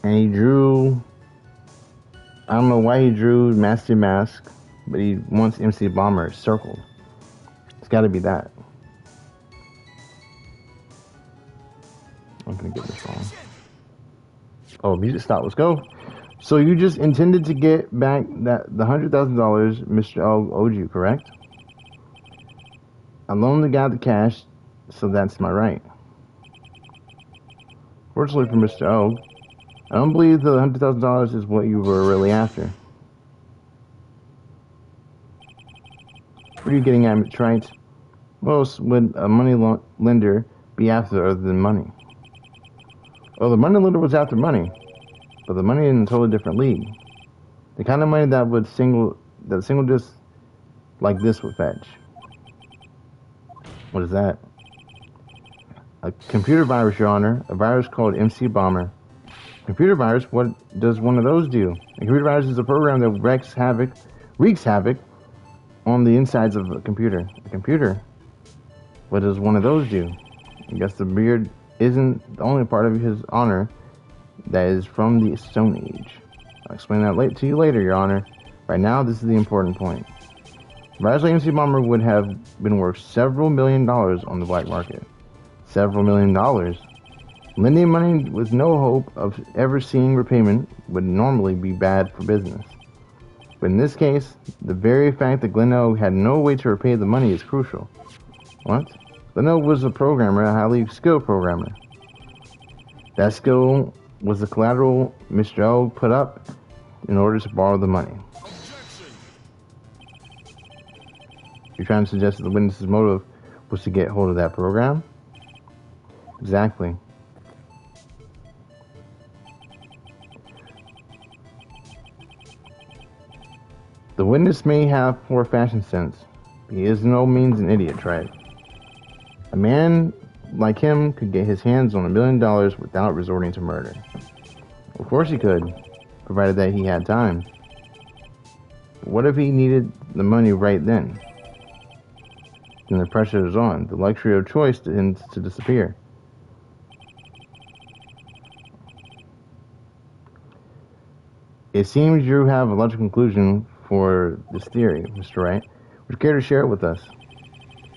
Speaker 1: and he drew. I don't know why he drew Master Mask, but he wants MC Bomber circled. It's got to be that. I'm gonna get this wrong. Oh, music stop. Let's go. So you just intended to get back the $100,000 Mr. O owed you, correct? I loaned the guy the cash, so that's my right. Fortunately for Mr. O, I don't believe the $100,000 is what you were really after. What are you getting at, Trite? What else would a money lender be after other than money? Well, the money lender was after money, but the money in a totally different league. The kind of money that single disc like this would fetch. What is that? A computer virus, Your Honor. A virus called MC Bomber. Computer virus? What does one of those do? A computer virus is a program that wreaks havoc on the insides of a computer. A computer? What does one of those do? I guess the beard isn't the only part of his honor that is from the Stone Age. I'll explain that to you later, Your Honor. Right now, this is the important point. Virus like MC Bomber would have been worth several $1 million on the black market. Several $1 million. Lending money with no hope of ever seeing repayment would normally be bad for business. But in this case, the very fact that Gleno had no way to repay the money is crucial. What? Gleno was a programmer, a highly skilled programmer. That skill was the collateral Mr. O put up in order to borrow the money. You're trying to suggest that the witness's motive was to get hold of that program? Exactly. The witness may have poor fashion sense, but he is no means an idiot, right? A man like him could get his hands on $1 million without resorting to murder. Of course he could, provided that he had time. But what if he needed the money right then? Then the pressure is on. The luxury of choice tends to disappear. It seems you have a logical conclusion for this theory, Mr. Wright. Would you care to share it with us?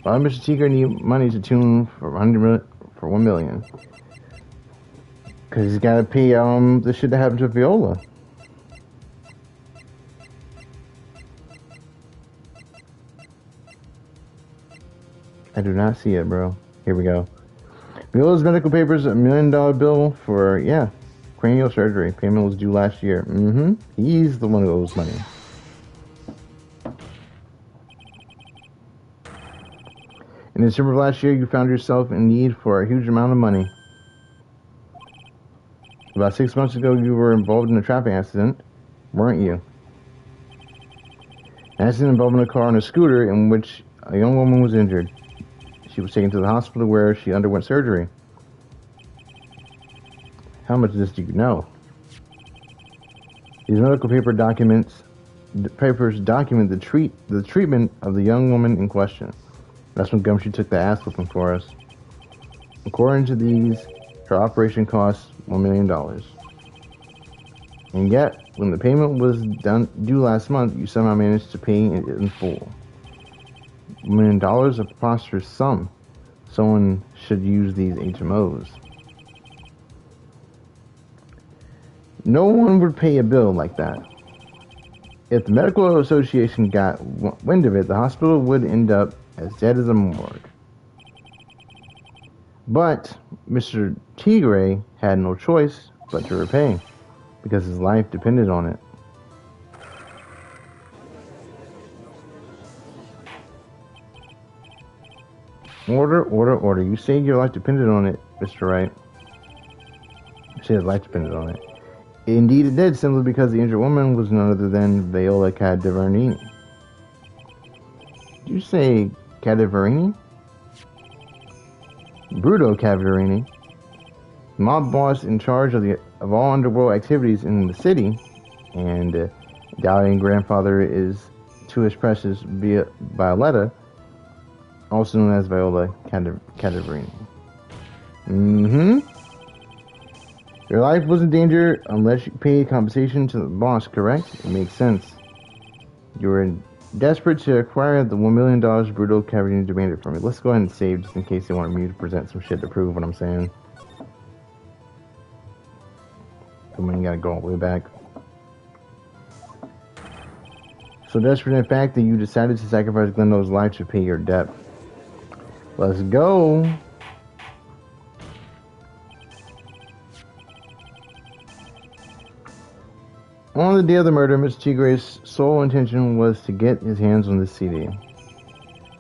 Speaker 1: Why would Mr. Teager need money to tune for $1 million? Because he's got to pay the shit that happened to Viola. I do not see it, bro. Here we go. Viola's medical papers, $1 million bill for, cranial surgery. Payment was due last year. He's the one who owes money. In December of last year, you found yourself in need for a huge amount of money. About 6 months ago, you were involved in a traffic accident, weren't you? An accident involving a car and a scooter in which a young woman was injured. She was taken to the hospital where she underwent surgery. How much of this do you know? These medical papers document the treatment of the young woman in question. That's when Gumshoe took the ass whipping for us. According to these, her operation cost $1 million. And yet, when the payment was due last month, you somehow managed to pay it in full. $1 million, a preposterous sum. Someone should use these HMOs. No one would pay a bill like that. If the medical association got wind of it, the hospital would end up as dead as a morgue. But Mr. Tigre had no choice but to repay, because his life depended on it. Order, order, order. You say your life depended on it, Mr. Wright. You say his life depended on it. Indeed it did, simply because the injured woman was none other than Viola Cadaverini. Did you say Cadaverini? Bruto Cadaverini, mob boss in charge of all underworld activities in the city, and doubting grandfather is to his precious Violetta, also known as Viola Cadaverini. Your life was in danger unless you paid compensation to the boss, correct? It makes sense. You were desperate to acquire the $1 million Bruto Cadaverini demanded from me. Let's go ahead and save just in case they want me to present some shit to prove what I'm saying. Come on, you gotta go all the way back. So desperate in fact that you decided to sacrifice Glendo's life to pay your debt. Let's go. On the day of the murder, Mr. Tigre's sole intention was to get his hands on the CD.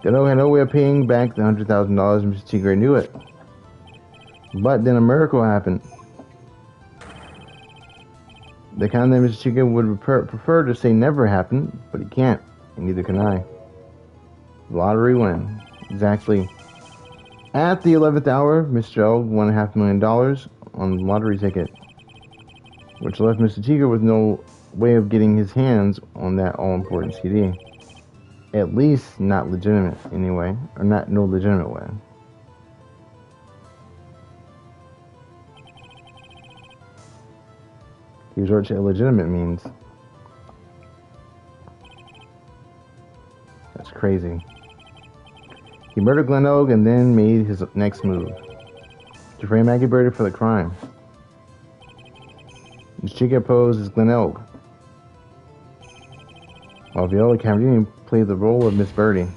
Speaker 1: Glendo had no way of paying back the $100,000, and Mr. Tigre knew it. But then a miracle happened. The kind that Mr. Tigre would prefer to say never happened, but he can't, and neither can I. The lottery win. Exactly. At the 11th hour, Mr. L won $500,000 on the lottery ticket, which left Mr. Tigre with no way of getting his hands on that all-important CD. At least not legitimate, anyway. Or no legitimate way. He resorted to illegitimate means. That's crazy. He murdered Glen Oak and then made his next move. To frame Maggie Birdie for the crime. His chica posed as Glen Oak, while Viola Cadaverini played the role of Miss Birdie.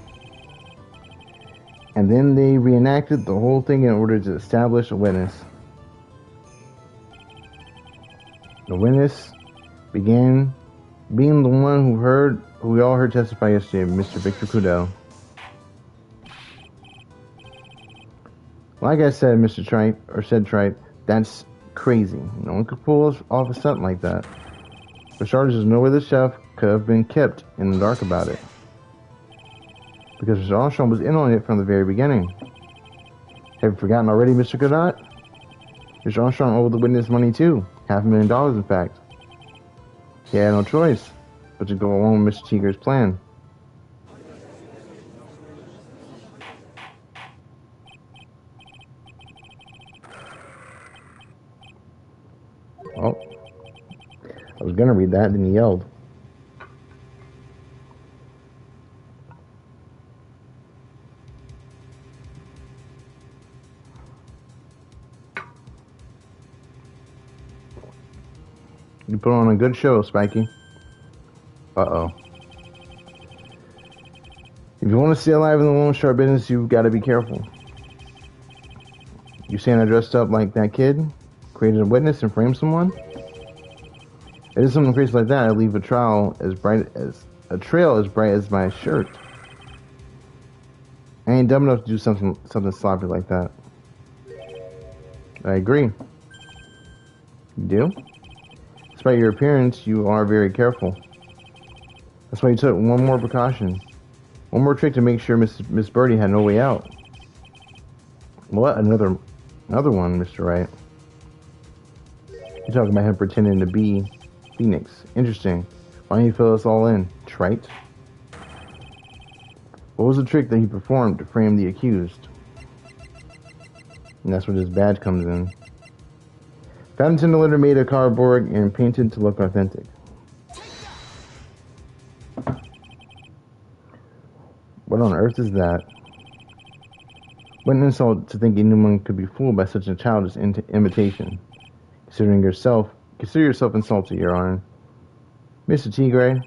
Speaker 1: And then they reenacted the whole thing in order to establish a witness. The witness began being the one who we all heard testify yesterday, Mr. Victor Cudell. Like I said, Mr. Trite, that's crazy. No one could pull off a stunt like that. For starters, there's no way the chef could have been kept in the dark about it. Because Mr. Armstrong was in on it from the very beginning. Have you forgotten already, Mr. Godot? Mr. Armstrong owed the witness money too. $500,000, in fact. He had no choice but to go along with Mr. Tigre's plan. Oh. I was gonna read that, then he yelled. You put on a good show, Spiky. Uh-oh. If you want to stay alive in the loan shark business, you've got to be careful. You saying I dressed up like that kid? Created a witness and framed someone? If it is something crazy like that, I'd leave a trail as bright as my shirt. I ain't dumb enough to do something sloppy like that. I agree. You do? Despite your appearance, you are very careful. That's why you took one more precaution. One more trick to make sure Miss Birdie had no way out. What? Another one, Mr. Wright. You're talking about him pretending to be Phoenix. Interesting. Why don't you fill us all in, trite? What was the trick that he performed to frame the accused? And that's where this badge comes in. Found tin litter made of cardboard and painted to look authentic. What on earth is that? What an insult to think anyone could be fooled by such a childish imitation. Consider yourself insulted, Your Honor. Mr. Tigre,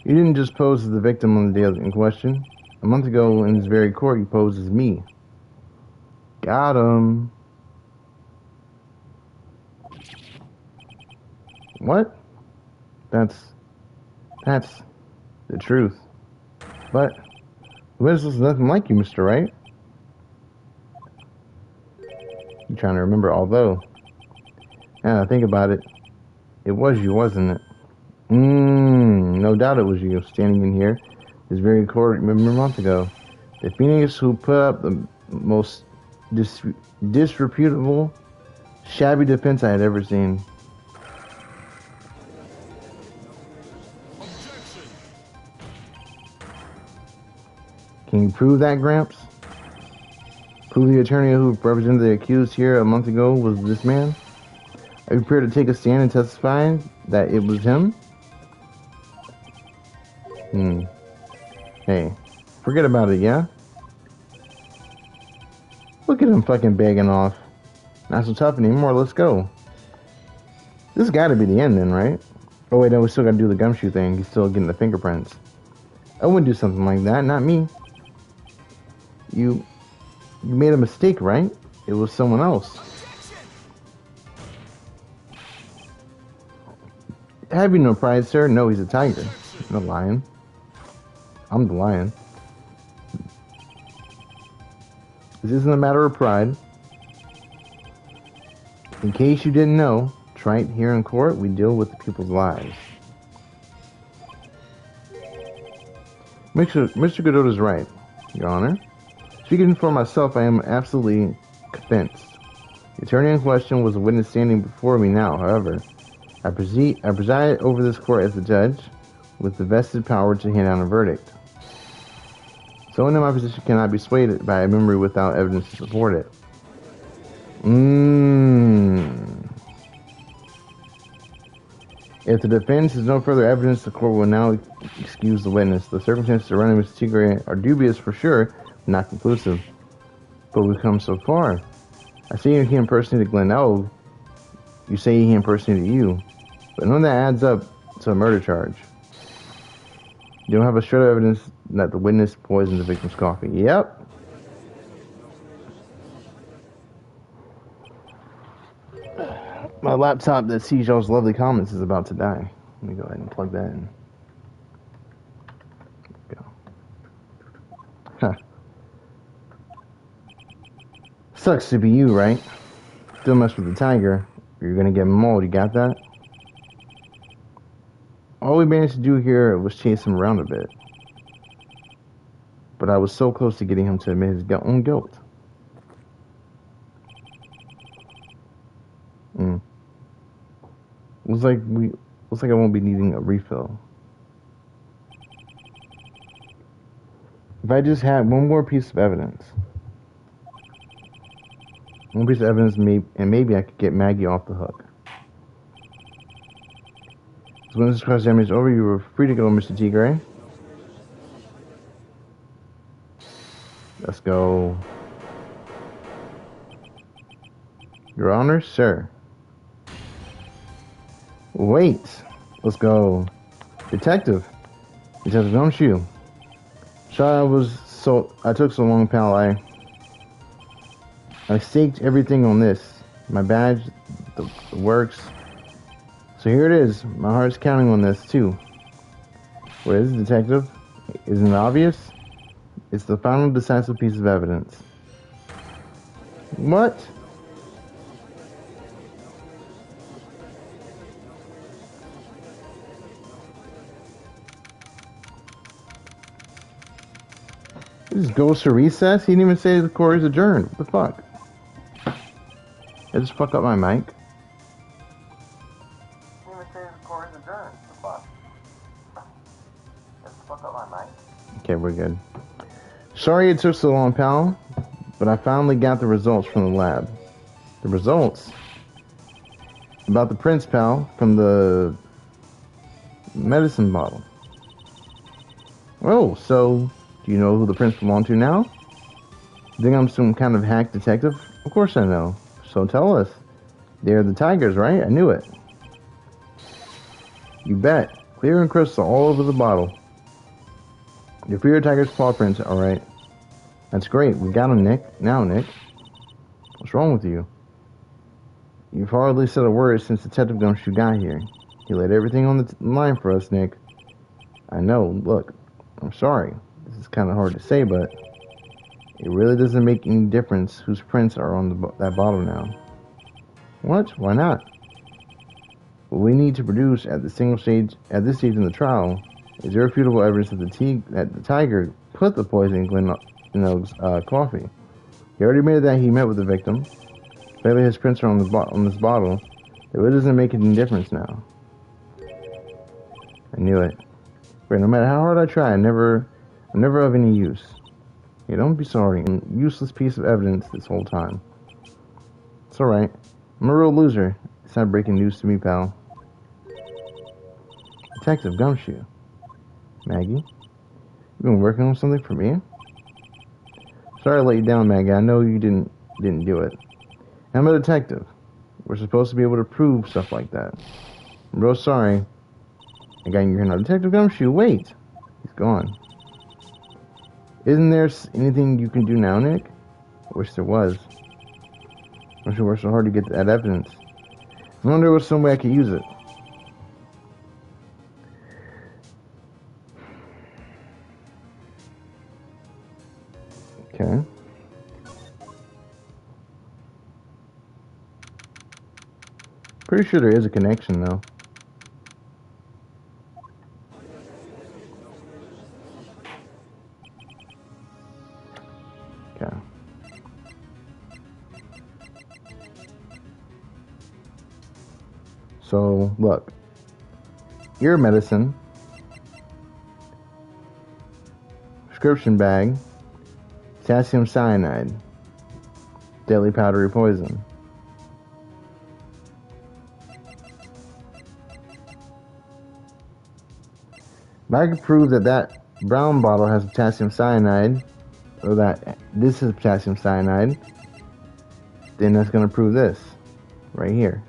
Speaker 1: you didn't just pose as the victim on the day in question. A month ago, in this very court, you posed as me. Got him. What? That's the truth. But the witness is nothing like you, Mr. Wright. I'm trying to remember, although, now I think about it, it was you, wasn't it? No doubt it was you, standing in here, this very court, remember a month ago. The Phoenix who put up the most disreputable, shabby defense I had ever seen. Can you prove that, Gramps? Prove the attorney who represented the accused here a month ago was this man? Are you prepared to take a stand and testify that it was him? Hey, forget about it, yeah? Look at him fucking begging off. Not so tough anymore, let's go. This has got to be the end then, right? Oh wait, no, we still got to do the gumshoe thing. He's still getting the fingerprints. I wouldn't do something like that, not me. You made a mistake, right? It was someone else. Have you no pride, sir? No, he's a tiger. No lion. I'm the lion. This isn't a matter of pride. In case you didn't know, right here in court, we deal with the people's lives. Mr. Godot is right, Your Honor. Speaking for myself, I am absolutely convinced. The attorney in question was a witness standing before me now, however. I preside over this court as the judge, with the vested power to hand down a verdict. Someone in my position cannot be swayed by a memory without evidence to support it. If the defense has no further evidence, the court will now excuse the witness. The circumstances surrounding Mr. Tigre are dubious for sure, not conclusive. But we've come so far. I say he impersonated Glenn Elg. You say he impersonated you. But none of that adds up to a murder charge. You don't have a shred of evidence that the witness poisoned the victim's coffee. Yep. My laptop that sees y'all's lovely comments is about to die. Let me go ahead and plug that in. Go. Huh. Sucks to be you, right? Don't mess with the tiger. You're gonna get mauled. You got that? All we managed to do here was chase him around a bit. But I was so close to getting him to admit his own guilt. Looks like I won't be needing a refill. If I just had one more piece of evidence. Maybe I could get Maggie off the hook. So when this cross damage is over, you were free to go, Mr. Tigre. Let's go. Your Honor, sir. Wait. Let's go. Detective, don't you? Sorry I took so long, pal. I staked everything on this. My badge, the works. So here it is. My heart's counting on this, too. What is it, detective? Isn't it obvious? It's the final decisive piece of evidence. What? He just goes to recess? He didn't even say the court is adjourned. What the fuck? I just fuck up my mic. He didn't even say the court is adjourned. What the fuck? I just fuck up my mic. Okay, we're good. Sorry it took so long, pal, but I finally got the results from the lab. The results? About the prints, pal, from the medicine bottle. Oh, so do you know who the prints belong to now? Think I'm some kind of hack detective? Of course I know. So tell us. They're the tigers, right? I knew it. You bet. Clear and crystal all over the bottle. Your fear tiger's paw prints, alright. That's great. We got him, Nick. Now, Nick. What's wrong with you? You've hardly said a word since Detective Gumshoe got here. He laid everything on the line for us, Nick. I know. Look, I'm sorry. This is kind of hard to say, but it really doesn't make any difference whose prints are on that bottle now. What? Why not? What we need to produce at this stage in the trial is irrefutable evidence that the tiger put the poison in Glen Oak's coffee. He already admitted that he met with the victim. Clearly his prints are on this bottle. It really doesn't make any difference now. I knew it. But no matter how hard I try, I'm never of any use. Hey, don't be sorry. I'm a useless piece of evidence this whole time. It's alright. I'm a real loser. It's not breaking news to me, pal. Detective Gumshoe. Maggie? You been working on something for me? Sorry to let you down, Maggie. I know you didn't do it. I'm a detective. We're supposed to be able to prove stuff like that. I'm real sorry. I got you here now. Detective Gumshoe, wait! He's gone. Isn't there anything you can do now, Nick? I wish there was. I wish I worked so hard to get that evidence. I wonder there was some way I could use it. Okay. Pretty sure there is a connection, though. Okay. So, look. Ear medicine. Prescription bag. Potassium cyanide. Deadly powdery poison. If I could prove that brown bottle has potassium cyanide, or that this is potassium cyanide, then that's going to prove this, right here.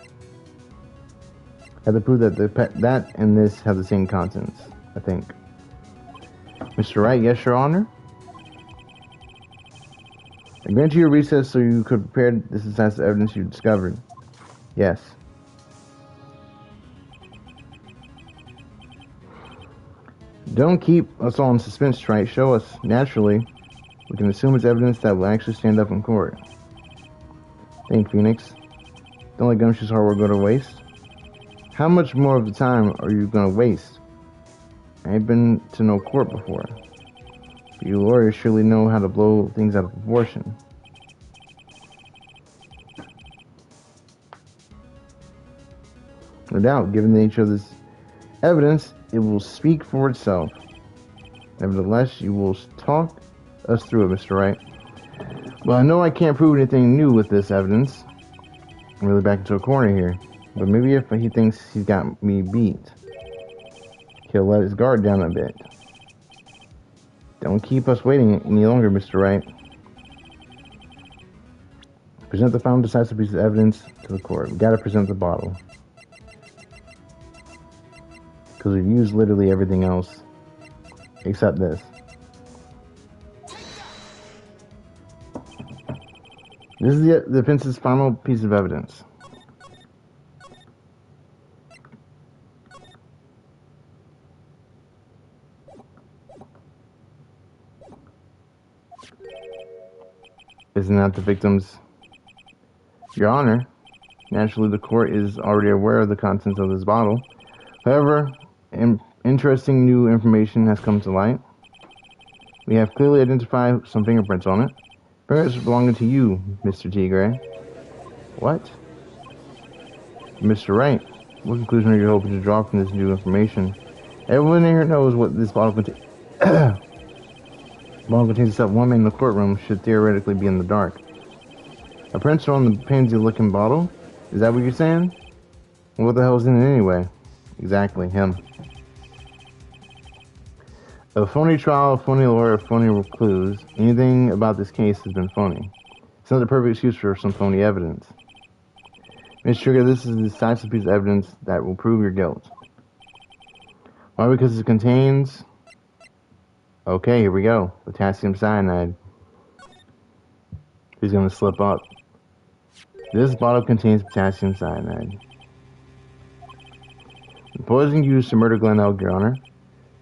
Speaker 1: I have to prove that that and this have the same contents, I think. Mr. Wright, yes, Your Honor? I grant you a recess so you could prepare this as evidence you discovered. Yes. Don't keep us all in suspense, right? Show us. Naturally, we can assume it's evidence that will actually stand up in court. Think, Phoenix. Don't let Gumshoe's hard work go to waste. How much more of the time are you going to waste? I ain't been to no court before. But you lawyers surely know how to blow things out of proportion. No doubt, given the nature of this evidence, it will speak for itself. Nevertheless, you will talk us through it, Mr. Wright. Well, I know I can't prove anything new with this evidence. I'm really back into a corner here. But maybe if he thinks he's got me beat, he'll let his guard down a bit. Don't keep us waiting any longer, Mr. Wright. Present the final decisive piece of evidence to the court. We gotta present the bottle. Because we've used literally everything else except this. This is the defense's final piece of evidence. Isn't that the victim's? Your Honor, naturally the court is already aware of the contents of this bottle. However, interesting new information has come to light. We have clearly identified some fingerprints on it. Fingerprints belonging to you, Mr. Tigre. What? Mr. Wright, what conclusion are you hoping to draw from this new information? Everyone here knows what this bottle contains. Bottle contains except one man in the courtroom should theoretically be in the dark. A prints on the pansy-looking bottle? Is that what you're saying? What the hell's in it anyway? Exactly, him. A phony trial, a phony lawyer, phony clues. Anything about this case has been phony. It's not the perfect excuse for some phony evidence. Ms. Trigger, this is a decisive piece of evidence that will prove your guilt. Why? Because it contains... Okay, here we go. Potassium cyanide. He's gonna slip up. This bottle contains potassium cyanide. The poison used to murder Glenn Elk, Your Honor.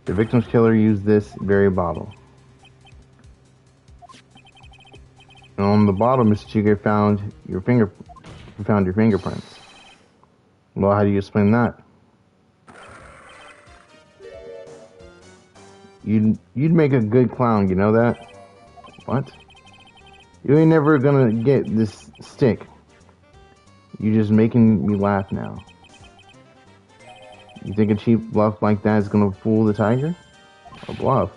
Speaker 1: The victim's killer used this very bottle. And on the bottle, Mr. Chiga found your fingerprints. Well, how do you explain that? You'd make a good clown, you know that? What? You ain't never gonna get this stick. You're just making me laugh now. You think a cheap bluff like that is gonna fool the tiger? A bluff?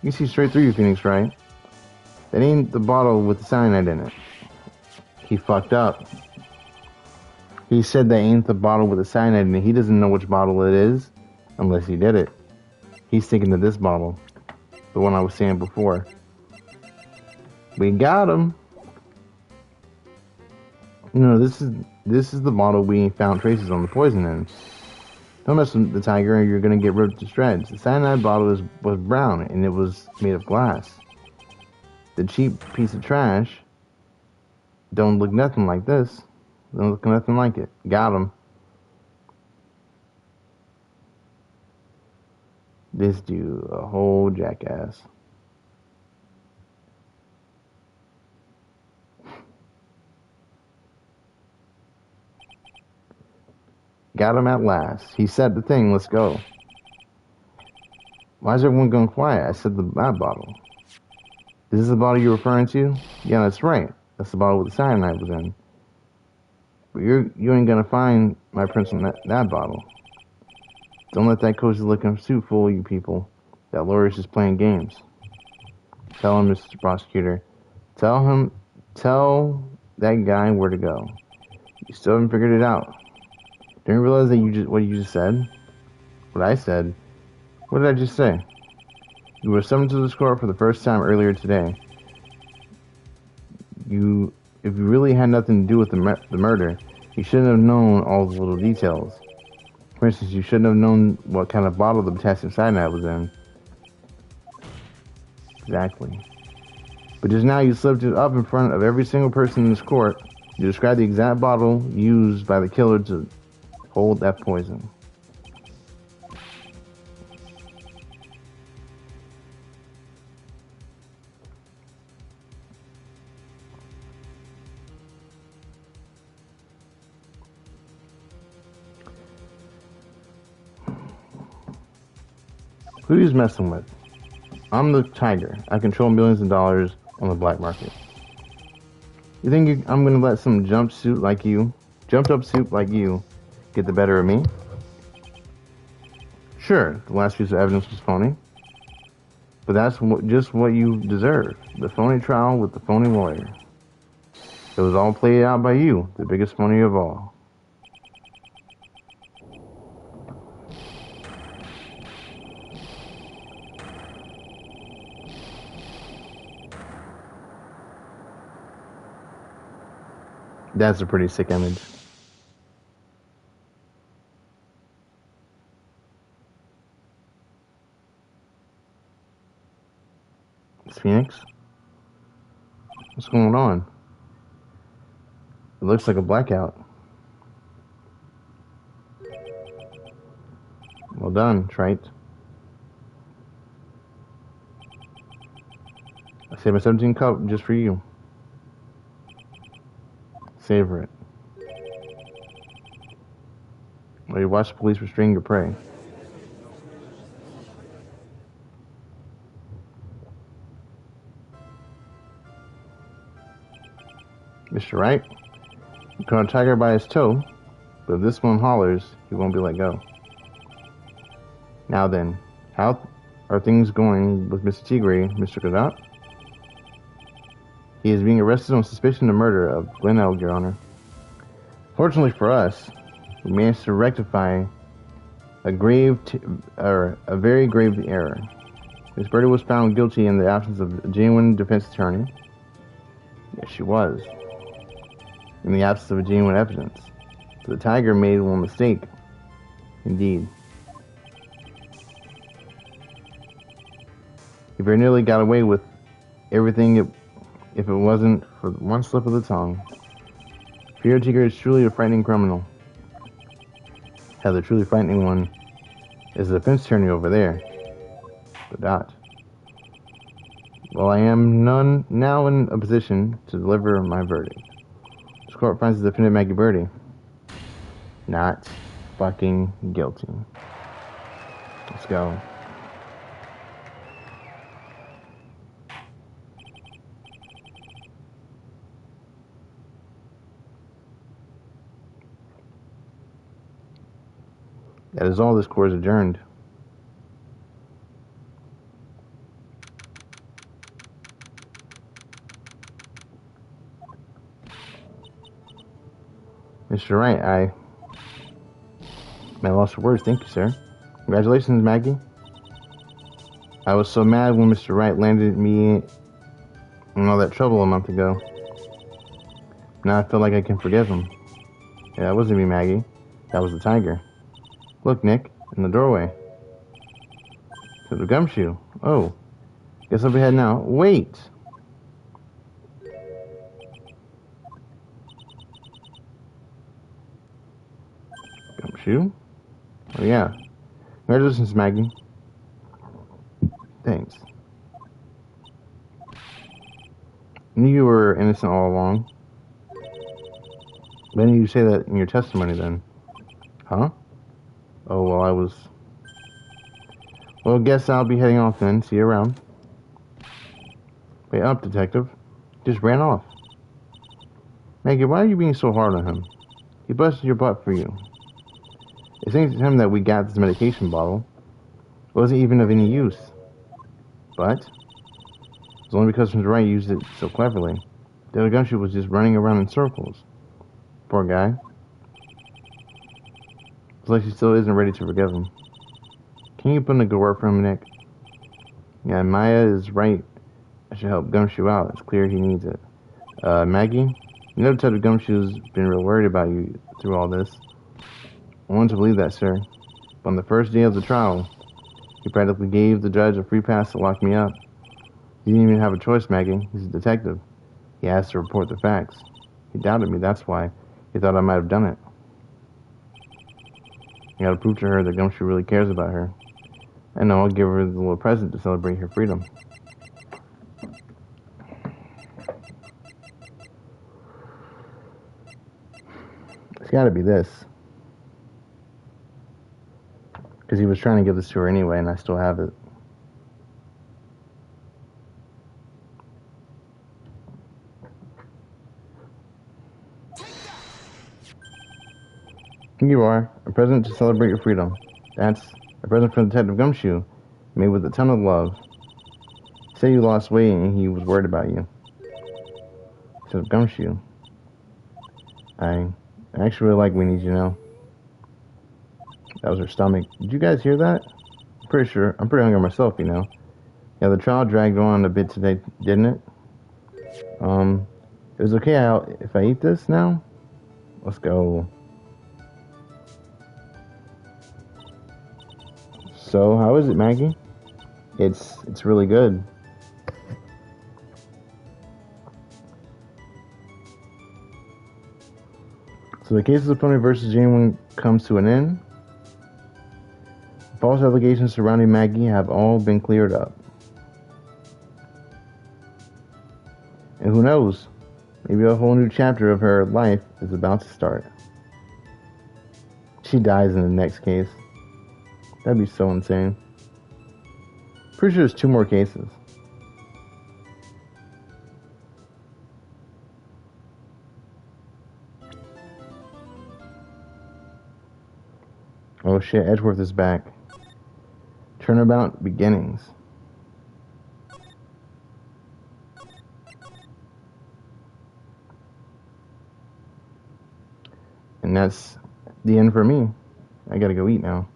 Speaker 1: You see straight through you, Phoenix, right? That ain't the bottle with the cyanide in it. He fucked up. He said that ain't the bottle with the cyanide in it. He doesn't know which bottle it is unless he did it. He's thinking of this bottle. The one I was saying before. We got him. No, this is the bottle we found traces on the poison in. Don't mess with the tiger or you're gonna get ripped to shreds. The cyanide bottle was brown and it was made of glass. The cheap piece of trash don't look nothing like this. Don't look nothing like it. Got him. This dude, a whole jackass. Got him at last. He said the thing, let's go. Why is everyone going quiet? I said that bottle. This is the bottle you're referring to? Yeah, that's right. That's the bottle with the cyanide was in. But you ain't gonna find my prints on that bottle. Don't let that cozy looking suit fool you people. That lawyer's just playing games. Tell him, Mr. Prosecutor. Tell that guy where to go. You still haven't figured it out. Don't you realize that what you just said? What I said? What did I just say? You were summoned to this court for the first time earlier today. If you really had nothing to do with the murder, you shouldn't have known all the little details. For instance, you shouldn't have known what kind of bottle the potassium cyanide was in. Exactly. But just now you slipped it up in front of every single person in this court. You described the exact bottle used by the killer to hold that poison. Who are you messing with? I'm the tiger. I control millions of dollars on the black market. You think I'm gonna let some jumped up suit like you, get the better of me? Sure, the last piece of evidence was phony. But that's just what you deserve. The phony trial with the phony lawyer. It was all played out by you, the biggest phony of all. That's a pretty sick image. It's Phoenix? What's going on? It looks like a blackout. Well done, Trite. I saved my 17 cup just for you. Savor it. While you watch the police restrain your prey. Mr. Wright, you caught a tiger by his toe, but if this one hollers, he won't be let go. Now then, how are things going with Mr. Tigre, Mr. Godot? He is being arrested on suspicion of murder of Glenelg, Your Honor. Fortunately for us, we managed to rectify a very grave error. Miss Birdie was found guilty in the absence of a genuine defense attorney. Yes, she was. In the absence of a genuine evidence. So the tiger made one mistake. Indeed. He very nearly got away with everything if it wasn't for one slip of the tongue. Pierre Tigre is truly a frightening criminal. Hell, the truly frightening one is the defense attorney over there. Godot. Well, I am now in a position to deliver my verdict. This court finds the defendant Maggie Birdie not fucking guilty. Let's go. That is all. This court is adjourned. Mr. Wright, I lost for words. Thank you, sir. Congratulations, Maggie. I was so mad when Mr. Wright landed me in all that trouble a month ago. Now I feel like I can forgive him. Yeah, that wasn't me, Maggie. That was the tiger. Look, Nick, in the doorway. There's a gumshoe. Oh, guess I'll be heading out. Wait! Gumshoe? Oh, yeah. Congratulations, Maggie. Thanks. I knew you were innocent all along. Why didn't you say that in your testimony then? Huh? Oh, well, I was... Well, guess I'll be heading off then. See you around. Wait up, detective. Just ran off. Maggie, why are you being so hard on him? He busted your butt for you. It seems to him that we got this medication bottle. It wasn't even of any use. But it's only because Mr. Wright used it so cleverly. The other gumshoe was just running around in circles. Poor guy. It's like she still isn't ready to forgive him. Can you put in a good word for him, Nick? Yeah, Maya is right. I should help Gumshoe out. It's clear he needs it. Maggie? You know Detective Gumshoe's been real worried about you through all this. I wanted to believe that, sir. But on the first day of the trial, he practically gave the judge a free pass to lock me up. He didn't even have a choice, Maggie. He's a detective. He asked to report the facts. He doubted me, that's why. He thought I might have done it. I gotta prove to her that Gumshoe really cares about her. I know, I'll give her the little present to celebrate her freedom. It's gotta be this. Because he was trying to give this to her anyway, and I still have it. Here you are, a present to celebrate your freedom. That's a present from Detective Gumshoe, made with a ton of love. Say you lost weight and he was worried about you. Detective Gumshoe. I actually really like Weenies, you know. That was her stomach. Did you guys hear that? I'm pretty hungry myself, you know. Yeah, the trial dragged on a bit today, didn't it? It was okay if I eat this now? Let's go. So, how is it, Maggie? It's really good. So the case of Tony versus Genuine comes to an end. False allegations surrounding Maggie have all been cleared up. And who knows? Maybe a whole new chapter of her life is about to start. She dies in the next case. That'd be so insane. Pretty sure there's 2 more cases. Oh shit, Edgeworth is back. Turnabout beginnings. And that's the end for me. I gotta go eat now.